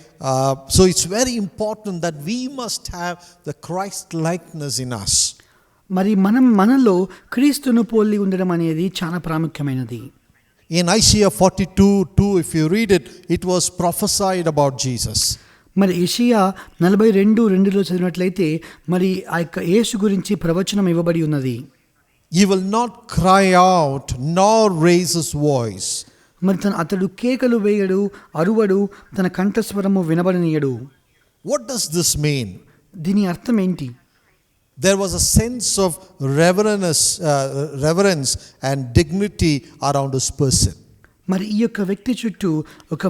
So it's very important that we must have the Christ likeness in us. మరి మనలో క్రీస్తును పోలి ఉండడం అనేది చాలా ప్రాముఖ్యమైనది. In Isaiah 42:2, if you read it, it was prophesied about Jesus. మరి యెషయా 42:2లో చదివినట్లయితే మరి ఆ యొక్క యేసు గురించి ప్రవచనం ఇవ్వబడి ఉన్నది. He will not cry out nor raise his voice. మరి అతడు కేకలు వేయడు, అరువడు, తన కంఠస్వరము వినబడనీయడు. What does this mean? దీని అర్థం ఏంటి? There was a sense of reverence and dignity around his person. మరి ఈ యొక్క వ్యక్తి చుట్టూ ఒక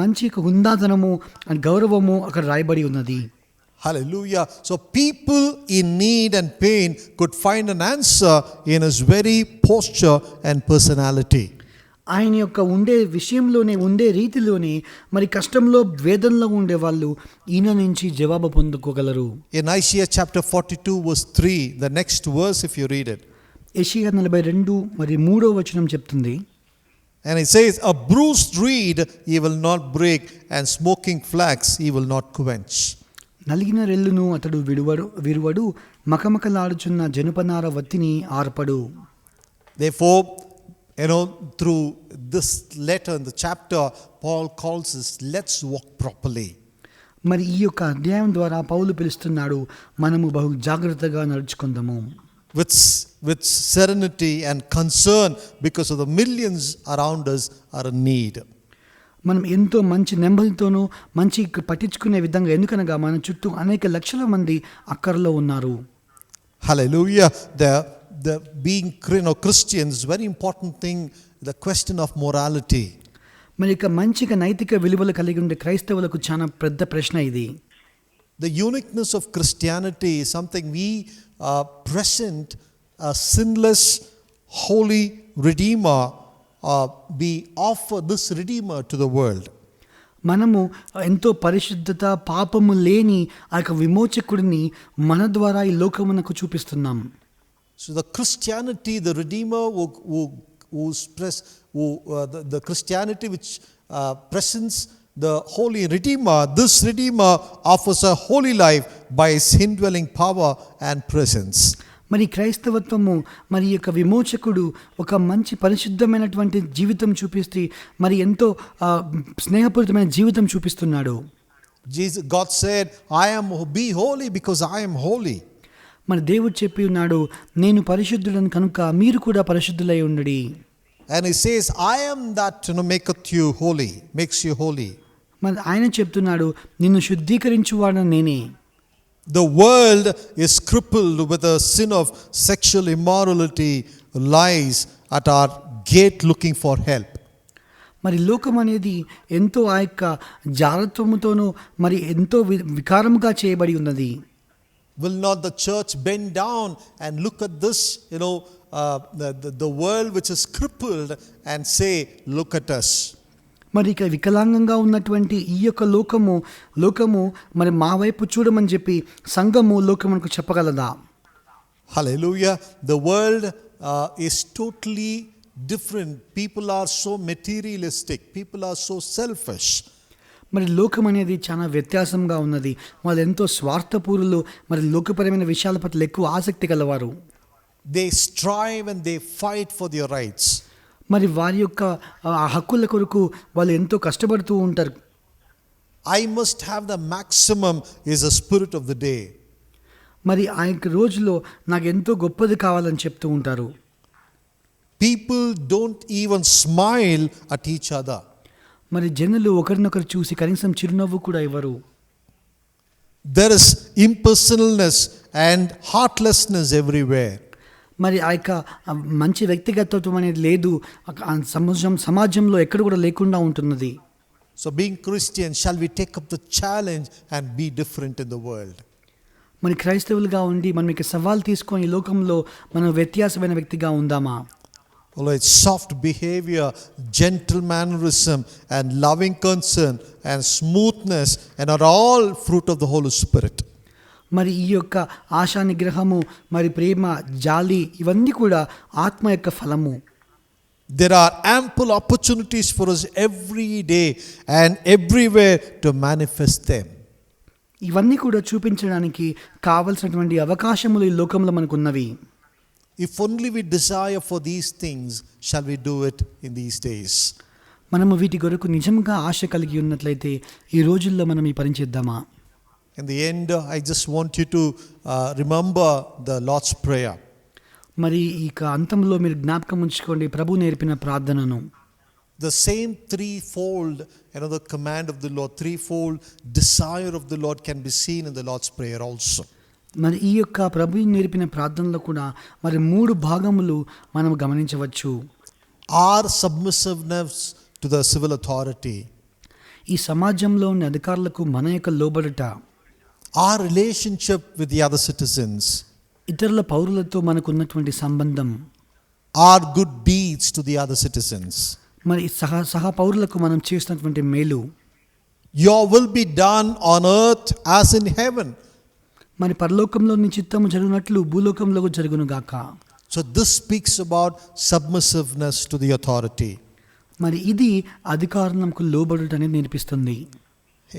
మంచి హుందాతనము గౌరవము అక్కడ రాయబడి ఉన్నది. Hallelujah. So people in need and pain could find an answer in his very posture and personality. ఆయన యొక్క ఉండే విషయంలోనే ఉండే రీతిలోనే మరి కష్టంలో వేదనలో ఉండే వాళ్ళు ఈయన నుంచి జవాబు పొందుకోగలరు. In Isaiah chapter 42 verse 3, the next verse if you read it. యెషయా 42 మరి 3వ వచనం చెప్తుంది, and it says, a bruised reed he will not break, and smoking flax he will not quench. నలిగిన రెల్లును అతడు విరువడు, మకమకలాడుచున్న జనపనార వత్తిని ఆర్పడు. Therefore, through this letter in the chapter, Paul calls us, let's walk properly. మరి ఈ యొక్క అధ్యాయం ద్వారా పౌలు పిలుస్తున్నాడు, మనము బహు జాగ్రత్తగా నడుచుకుందాము. With serenity and concern, because of the millions around us are in need. మనం ఎంతో మంచి నెమ్మదితోనూ మంచి పట్టించుకునే విధంగా, ఎందుకనగా మన చుట్టూ అనేక లక్షల మంది అక్కర్లో ఉన్నారు. Hallelujah. The being Christians, very important thing, the question of morality. మరి ఇక మంచిగా నైతిక విలువలు కలిగి ఉండే క్రైస్తవులకు చాలా పెద్ద ప్రశ్న ఇది. The uniqueness of Christianity is something we present a sinless, holy Redeemer. We offer this Redeemer to the world. మనము ఎంతో పరిశుద్ధత, పాపము లేని ఆ యొక్క విమోచకుడిని మన ద్వారా ఈ లోకమునకు చూపిస్తున్నాం. So the Christianity, the Redeemer the Christianity which presents the holy Redeemer, this Redeemer offers a holy life by his indwelling power and presence. మరి క్రైస్తవత్వము మరి యొక్క విమోచకుడు ఒక మంచి పరిశుద్ధమైనటువంటి జీవితం చూపిస్తూ మరి ఎంతో స్నేహపూరితమైన జీవితం చూపిస్తున్నాడు. God said, be holy because I am holy. మరి దేవుడు చెప్పి ఉన్నాడు, నేను పరిశుద్ధుడను కనుక మీరు కూడా పరిశుద్ధులై ఉండండి. And he says, I am that maketh you holy, makes you holy. మరి ఆయన చెప్తున్నాడు, నిన్ను శుద్ధీకరించువాడు నేనే. The world is crippled with the sin of sexual immorality, lies at our gate looking for help. మరి లోకం అనేది ఎంతో ఆ యొక్క జారత్వముతోనూ మరి ఎంతో వికారముగా చేయబడి ఉన్నది. Will not the church bend down and look at this, the world which is crippled and say, look at us. మరి ఇక వికలాంగంగా ఉన్నటువంటి ఈ యొక్క లోకము మరి మా వైపు చూడమని చెప్పి సంఘము లోకమునకు చెప్పగలదా? Hallelujah. The world is totally different. People are so materialistic. People are so selfish. మరి లోకం అనేది చాలా వ్యత్యాసంగా ఉన్నది. వాళ్ళు ఎంతో స్వార్థపూరులు, మరి లోకపరమైన విషయాల పట్ల ఎక్కువ ఆసక్తి గలవారు. They strive and they fight for their rights. మరి వారి యొక్క హక్కుల కొరకు వాళ్ళు ఎంతో కష్టపడుతూ ఉంటారు. I must have the maximum is the spirit of the day. మరి ఆ యొక్క రోజులో నాకు ఎంతో గొప్పది కావాలని చెప్తూ ఉంటారు. People don't even smile at each other. మరి జనులు ఒకరినొకరు చూసి కనీసం చిరునవ్వు కూడా ఇవ్వరు. There is impersonalness and heartlessness everywhere. మరి ఆ యొక్క మంచి వ్యక్తిగతత్వం అనేది లేదు, సమాజంలో ఎక్కడ కూడా లేకుండా ఉంటున్నది. So being Christian, shall we take up the challenge and be different in the world? మరి క్రైస్తవులుగా ఉండి మనం ఇక సవాల్ తీసుకొని ఈ లోకంలో మనం వ్యత్యాసమైన వ్యక్తిగా ఉందామా? Although it's soft behavior, gentle mannerism, and loving concern, and smoothness, and are all fruit of the Holy Spirit. మరి ఈ యొక్క ఆశా నిగ్రహము, మరి ప్రేమ, జాలి ఇవన్నీ కూడా ఆత్మ యొక్క ఫలము. There are ample opportunities for us every day and everywhere to manifest them. ఇవన్నీ కూడా చూపించడానికి కావలసినటువంటి అవకాశములు ఈ లోకంలో మనకు ఉన్నవి. If only we desire for these things, shall we do it in these days? మనము వీటి కొరకు నిజంగా ఆశ కలిగి ఉన్నట్లయితే ఈ రోజుల్లో మనం ఈ పని చేద్దామా? In the end, I just want you to remember the Lord's Prayer. మరి ఇక అంతంలో మీరు జ్ఞాపకం ఉంచుకోండి ప్రభు నేర్పిన ప్రార్థనను. The same threefold, the command of the Lord, threefold desire of the Lord can be seen in the Lord's Prayer also. మరి ఈ యొక్క ప్రభు నేర్పిన ప్రార్థనలో కూడా మరి 3 భాగములు మనం గమనించవచ్చు. Our submissiveness to the civil authority, ఈ సమాజంలో ఉన్న అధికారులకు మన యొక్క లోబడుట, our relationship with the other citizens, ఇతరుల పౌరులతో మనకు ఉన్నటువంటి సంబంధం, our good deeds to the other citizens. మరి సహ పౌరులకు మనం చేసినటువంటి మేలు. Your will be done on earth as in heaven. మరి పరలోకంలో నీ చిత్తము జరుగునట్లు భూలోకంలో జరుగును గాక. So this speaks about submissiveness to the authority. మరి ఇది అధికారులకు లోబడుట అనేది నేర్పిస్తుంది.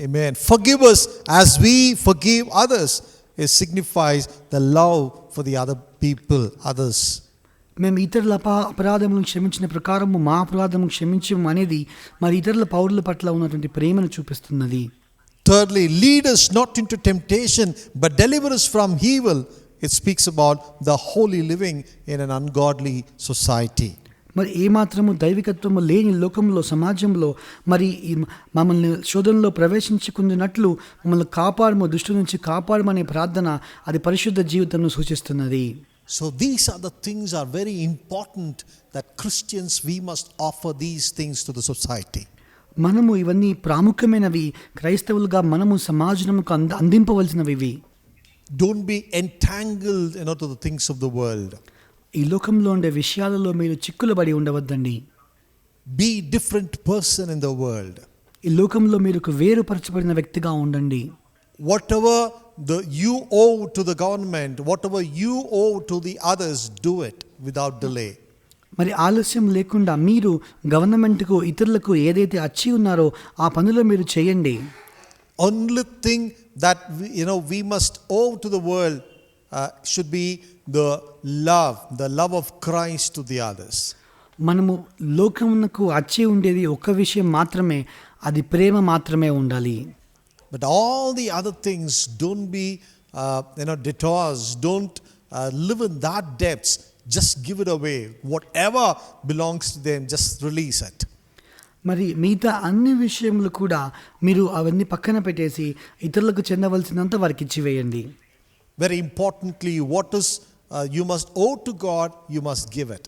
Amen. Forgive us as we forgive others. It signifies the love for the other people, others. మేము ఇతరుల అపరాధములను క్షమించిన ప్రకారము మా అపరాధములను క్షమించము అనేది మరి ఇతరుల పౌరుల పట్ల ఉన్నటువంటి ప్రేమను చూపిస్తున్నది. Thirdly, lead us not into temptation, but deliver us from evil. It speaks about the holy living in an ungodly society. మరి ఏమాత్రము దైవికత్వము లేని లోకంలో సమాజంలో మరి మమ్మల్ని శోధనలో ప్రవేశించుకున్నట్లు మమ్మల్ని కాపాడము, దుష్టు నుంచి కాపాడమనే ప్రార్థన అది పరిశుద్ధ జీవితంను సూచిస్తున్నది. So these are the things are very important that Christians we must offer these things to the society. మనము ఇవన్నీ ప్రాముఖ్యమైనవి, క్రైస్తవులుగా మనము సమాజముకు అందింపవలసినవి. Don't be entangled to the things of the world. ఈ లోకంలో ఉండే విషయాలలో మీరు చిక్కులబడి ఉండవద్దండి. Be different person in the world. ఈ లోకంలో మీరు ఒక వేరుపరచబడిన వ్యక్తిగా ఉండండి. Whatever you owe to the government, whatever you owe to the others, do it without delay. మరి ఆలస్యం లేకుండా మీరు గవర్నమెంట్కు ఇతరులకు ఏదైతే అచ్చి ఉన్నారో ఆ పనులు మీరు చేయండి. Only thing that we must owe to the world should be the love of Christ to the others. మనము లోకమునకు అచ్చి ఉండేది ఒక విషయం మాత్రమే, అది ప్రేమ మాత్రమే ఉండాలి. But all the other things, don't be detours, don't live in that depths. Just give it away. Whatever belongs to them, just release it. మరి మిగతా అన్ని విషయములు కూడా మీరు అవన్నీ పక్కన పెట్టేసి ఇతరులకు చెందవలసినంత వారికి ఇచ్చివేయండి. Very importantly, what is you must owe to God, you must give it.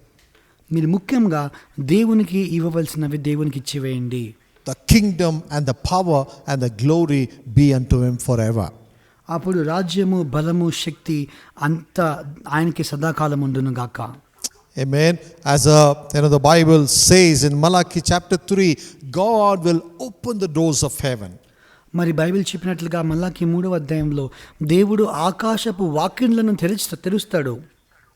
మీరు ముఖ్యంగా దేవునికి ఇవ్వవలసినవి దేవునికి ఇచ్చివేయండి. The kingdom and the power and the glory be unto him forever. అప్పుడు రాజ్యము, బలము, శక్తి అంత ఆయనకి సదాకాలం ఉండును గాక. Amen. As the Bible says in Malachi chapter 3, God will open the doors of heaven. మరి బైబిల్ చెప్పినట్లుగా మల్లాకి 3వ అధ్యాయంలో దేవుడు ఆకాశపు వాకిళ్లను తెరుస్తాడు.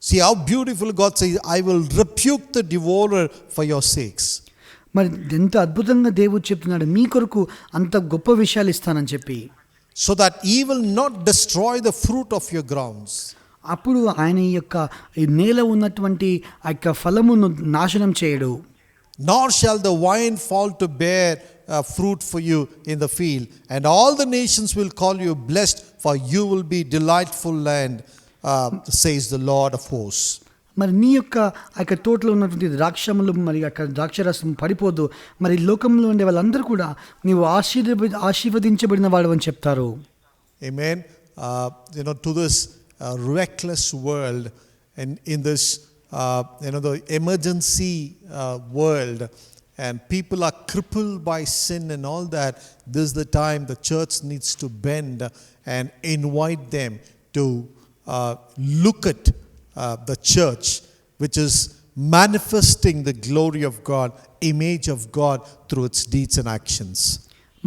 See how beautiful God says, I will rebuke the devourer for your sakes. మరి ఎంత అద్భుతంగా దేవుడు చెప్తున్నాడు, మీ కొరకు అంత గొప్ప విషయాలు ఇస్తానని చెప్పి. So that he will not destroy the fruit of your grounds. అప్పుడు ఆయన ఈ యొక్క నేల ఉన్నటువంటి ఆ యొక్క ఫలమును నాశనం చేయడు. Nor shall the vine fall to bear fruit for you in the field, and all the nations will call you blessed, for you will be delightful land, says the Lord of hosts. మరి నీ యొక్క ఆ యొక్క తోటలో ఉన్నటువంటి ద్రాక్షములు మరి అక్కడ ద్రాక్షరసం పడిపోదు. మరి లోకంలో ఉండే వాళ్ళందరూ కూడా నీవు ఆశీర్వదించబడిన వాడు అని చెప్తారు. Amen. To this reckless world and in this the emergency world, and people are crippled by sin and all that, this is the time the church needs to bend and invite them to look at the church, which is manifesting the glory of God, image of God through its deeds and actions.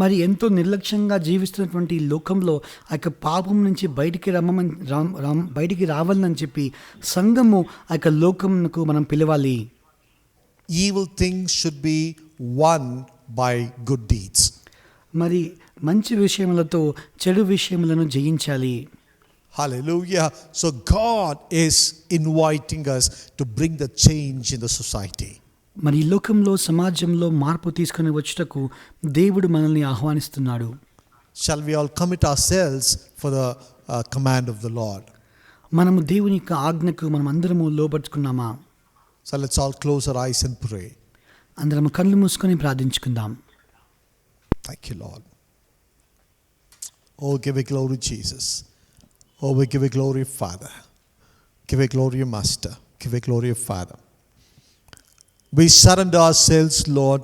మరి ఎంతో నిర్లక్ష్యంగా జీవిస్తున్నటువంటి లోకంలో ఆ యొక్క పాపం నుంచి బయటికి రావాలని చెప్పి సంఘము ఆ యొక్క లోకమునకు మనం పిలవాలి. Evil things should be won by good deeds. మరి మంచి విషయములతో చెడు విషయములను జయించాలి. Hallelujah. So God is inviting us to bring the change in the society. మరి ఈ లోకంలో సమాజంలో మార్పు తీసుకొని వచ్చుటకు దేవుడు మనల్ని ఆహ్వానిస్తున్నాడు. Shall we all commit ourselves for the command of the Lord? మనము దేవుని యొక్క ఆజ్ఞకు మనం అందరము లోబడుకున్నామా? So let's all close our eyes and pray. అందరం కళ్ళు మూసుకొని ప్రార్థించుకుందాం. Thank you, Lord. Oh, give it glory, Jesus. Oh, we give it glory, Father. Give it glory, Master. Give it glory, Father. We surrender ourselves, Lord,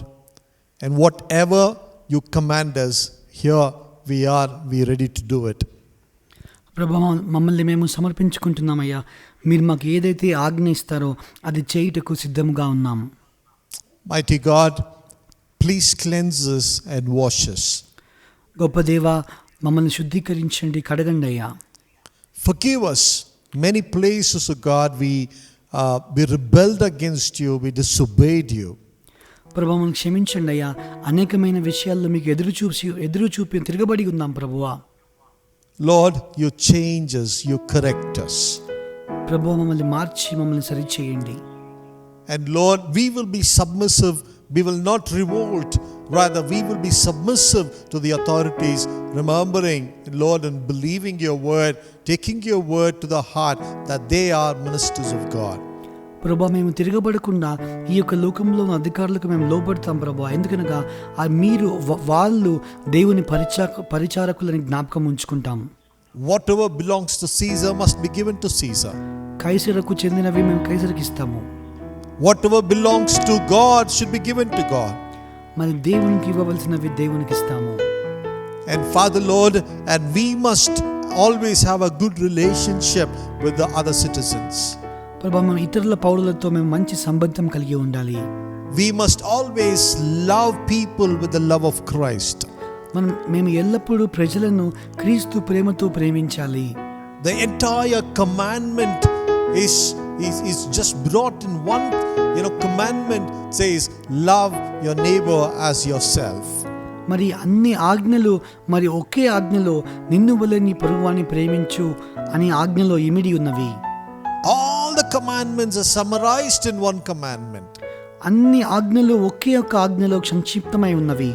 and whatever you command us, here we ready to do it. ప్రభువా, మమ్మల్ని మేము సమర్పించుకుంటున్నామయ్యా. మీరు మాకు ఏదైతే ఆజ్ఞ ఇస్తారో అది చేయుటకు సిద్ధంగా ఉన్నాం. Mighty God, please cleanse us and wash us. గొప్ప దేవా, మమ్మల్ని శుద్ధీకరించండి, కడగండి అయ్యా. Forgive us. Many places, O God, we rebelled against you, we disobeyed you. ప్రభువా, మమ్మల్ని క్షమించండి అయ్యా. అనేకమైన విషయాల్లో మీకు ఎదురు చూపి తిరగబడి ఉన్నాం ప్రభువా. Lord, you change us, you correct us. ప్రభువా, మమ్మల్ని మార్చి మమ్మల్ని సరిచేయండి. And Lord, we will be submissive, we will not revolt, rather we will be submissive to the authorities, remembering, Lord, and believing your word, taking your word to the heart that they are ministers of God. ప్రభువా, మేము తిరగబడకుండా ఈ యొక్క లోకంలో ఉన్న అధికారులకు మేము లోబడతాం ప్రభువా. ఎందుకనగా వాళ్ళు దేవుని పరిచారకులని జ్ఞాపకం ఉంచుకుంటాం. Whatever belongs to Caesar must be given to Caesar. కైసరుకు చెందినవి మేము కైసరుకి ఇస్తాము. Whatever belongs to God should be given to God. మరి దేవునికి ఇవ్వవలసినవి దేవునికి ఇస్తాము. And Father, Lord, and we must always have a good relationship with the other citizens. ప్రభువా, మనం ఇతరుల పౌరులతో మేము మంచి సంబంధం కలిగి ఉండాలి. We must always love people with the love of Christ. మేము ఎల్లప్పుడూ ప్రజలను క్రీస్తు ప్రేమతో ప్రేమించాలి. The entire commandment is just brought in one commandment, says love your neighbor as yourself. మరి అన్ని ఆజ్ఞలు మరి ఒకే ఆజ్ఞలో నిన్ను వలె నీ పొరుగువాని ప్రేమించు అని ఆజ్ఞలో ఇమిడి ఉన్నవి. All the commandments are summarized in one commandment. అన్ని ఆజ్ఞలు ఒకే ఒక ఆజ్ఞలో సంక్షిప్తమై ఉన్నవి.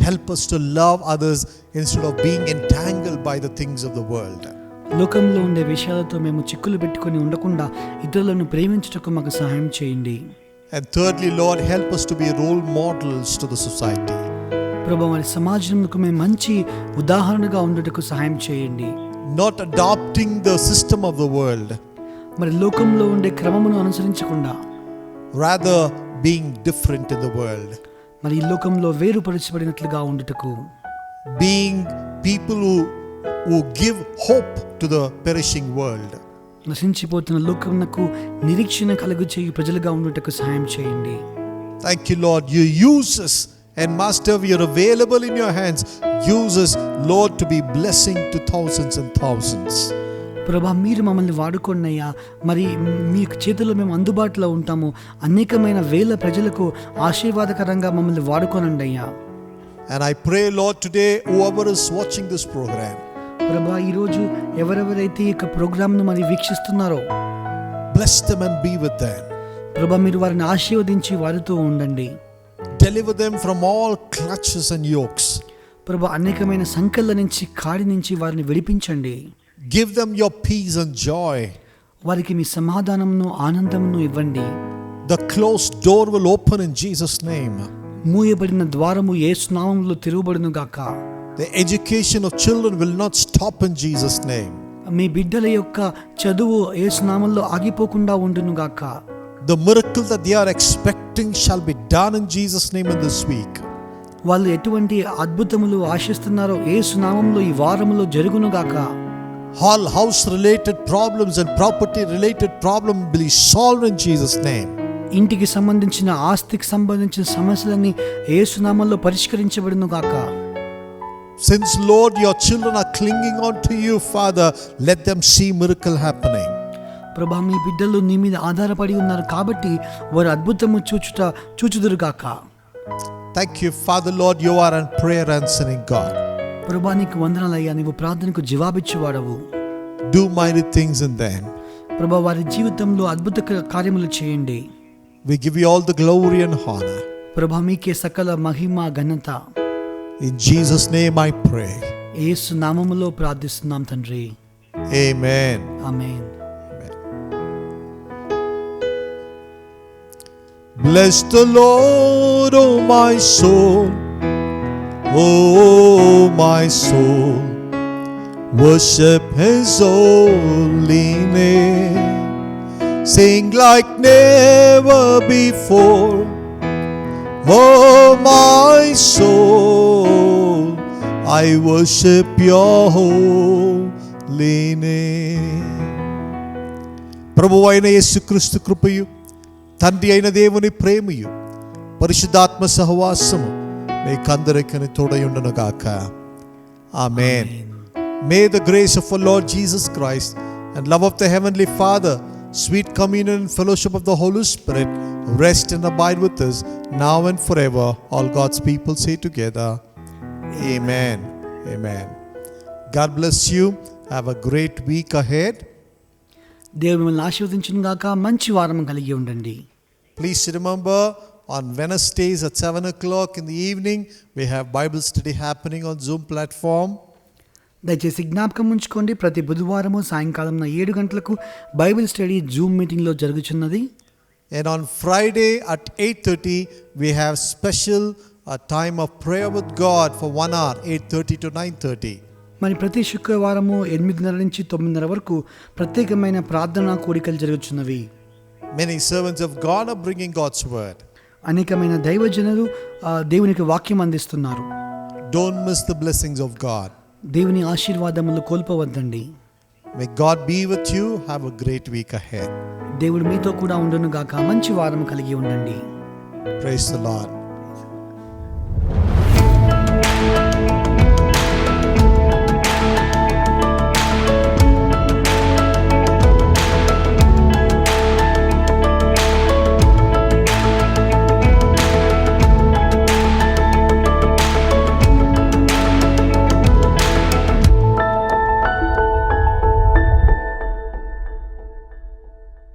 Help us to love others instead of being entangled by the things of the world. లోకంలో ఉండే విషయాలతో మేము చిక్కులు పెట్టుకొని ఉండకుండా ఇతరులను ప్రేమించుటకు మాకు సహాయం చేయండి. And thirdly, Lord, help us to be role models to the society. ప్రభువా, మరి సమాజంకు మేము మంచి ఉదాహరణగా ఉండటకు సహాయం చేయండి. Not adopting the system of the world, మరి లోకంలో ఉండే క్రమమును అనుసరించకుండా rather being different in the world. మరి ఈ లోకంలో వేరుపరచబడినట్లుగా ఉండుటకు, being people who give hope to the perishing world. నశించిపోతున్న లోకమునకు నిరీక్షణ కలుగు చేయు ప్రజలుగా ఉండుటకు సహాయం చేయండి. Thank you, Lord. You use us, and Master, we are available in your hands. Use us, Lord, to be blessing to thousands and thousands. ప్రభా, మీరు మమ్మల్ని వాడుకోండి అయ్యా. మరి మీ చేతుల్లో మేము అందుబాటులో ఉంటాము. అనేకమైన వేల ప్రజలకు ఆశీర్వాదకరంగా మమ్మల్ని వాడుకోనండి అయ్యా. And I pray, Lord, today whoever is watching this program, ప్రభా, ఈరోజు ఎవరెవరైతే ఈ యొక్క ప్రోగ్రామ్ను మరి వీక్షిస్తున్నారో bless them and be with them. ప్రభా, మీరు వారిని ఆశీర్వదించి వారితో ఉండండి. Deliver them from all clutches and yokes. ప్రభా, అనేకమైన సంకళ్ళ నుంచి కాడి నుంచి వారిని విడిపించండి. Give them your peace and joy. వారికి మీ సమాధానమును ఆనందమును ఇవ్వండి. The closed door will open in Jesus' name. మూయబడిన ద్వారము యేసు నామములో తెరవబడును గాక. The education of children will not stop in Jesus' name. మీ బిడ్డల యొక్క చదువు యేసు నామములో ఆగిపోకుండా ఉండును గాక. The miracle that they are expecting shall be done in Jesus' name in this week. వాళ్ళు ఎటువంటి అద్భుతములు ఆశిస్తున్నారో యేసు నామములో ఈ వారములో జరుగును గాక. All house related problems and property related problems will be solved in Jesus' name. ఇంటికి సంబంధించిన ఆస్తికి సంబంధించిన సమస్యలన్నీ యేసు నామములో పరిష్కరించబడును గాక. Since Lord your children are clinging on to you, Father, let them see miracle happening. ప్రభా మీ బిడ్డలు నీ మీద ఆధారపడి ఉన్నారు కాబట్టి వారు అద్భుతము చూచుదురు గాక. Thank you, Father Lord, you are a prayer answering God. ప్రభా నీకు వందనాలయ్యా, నీవు ప్రార్థనకు జవాబిచ్చేవాడవు. Do mighty things in them. ప్రభా వారి జీవితంలో అద్భుత కార్యములు చేయండి. We give you all the glory and honor. ప్రభా మీకే సకల మహిమ ఘనత. In Jesus' name I pray. యేసు నామములో ప్రార్థిస్తున్నాం తండ్రి. Amen. Amen. Bless the Lord, oh my soul, oh my soul, worship His holy name, sing like never before, oh my soul, I worship your holy name. ప్రభువైన యేసుక్రీస్తు కృపయు, తండ్రి అయిన దేవుని ప్రేమయు, పరిశుద్ధాత్మ సహవాసము మీకందరికీ తోడయుండును గాక. ఆమేన్. May the grace of our Lord Jesus Christ and love of the Heavenly Father, sweet communion and fellowship of the Holy Spirit rest and abide with us now and forever. All God's people say together, Amen. Amen. God bless you. Have a great week ahead. దేవుడు మిమ్మల్ని ఆశీర్వదించును గాక. మంచి వారం కలిగి ఉండండి. Please remember, on Wednesdays at 7 o'clock in the evening, we have Bible study happening on Zoom platform. దయచేసి జ్ఞాపకం ఉంచుకోండి, ప్రతి బుధవారము సాయంకాలం 7 గంటలకు బైబిల్ స్టడీ జూమ్ మీటింగ్లో జరుగుతున్నది. And on Friday at 8:30, we have special time of prayer with God for 1 hour, 8:30 to 9:30. మరి ప్రతి శుక్రవారము 8:30 నుంచి 9:30 వరకు ప్రత్యేకమైన ప్రార్థనా కూడికలు జరుగుతున్నవి. Many servants of God are bringing God's word. అనేకమైన దైవజనులు దేవునికి వాక్యం అందిస్తున్నారు. Don't miss the blessings of God. దేవుని ఆశీర్వాదములు కోల్పోవద్దండి. May God be with you. Have a great week ahead. దేవుడు మీతో కూడా ఉండును గాక. మంచి వారం కలిగి ఉండండి. Praise the Lord.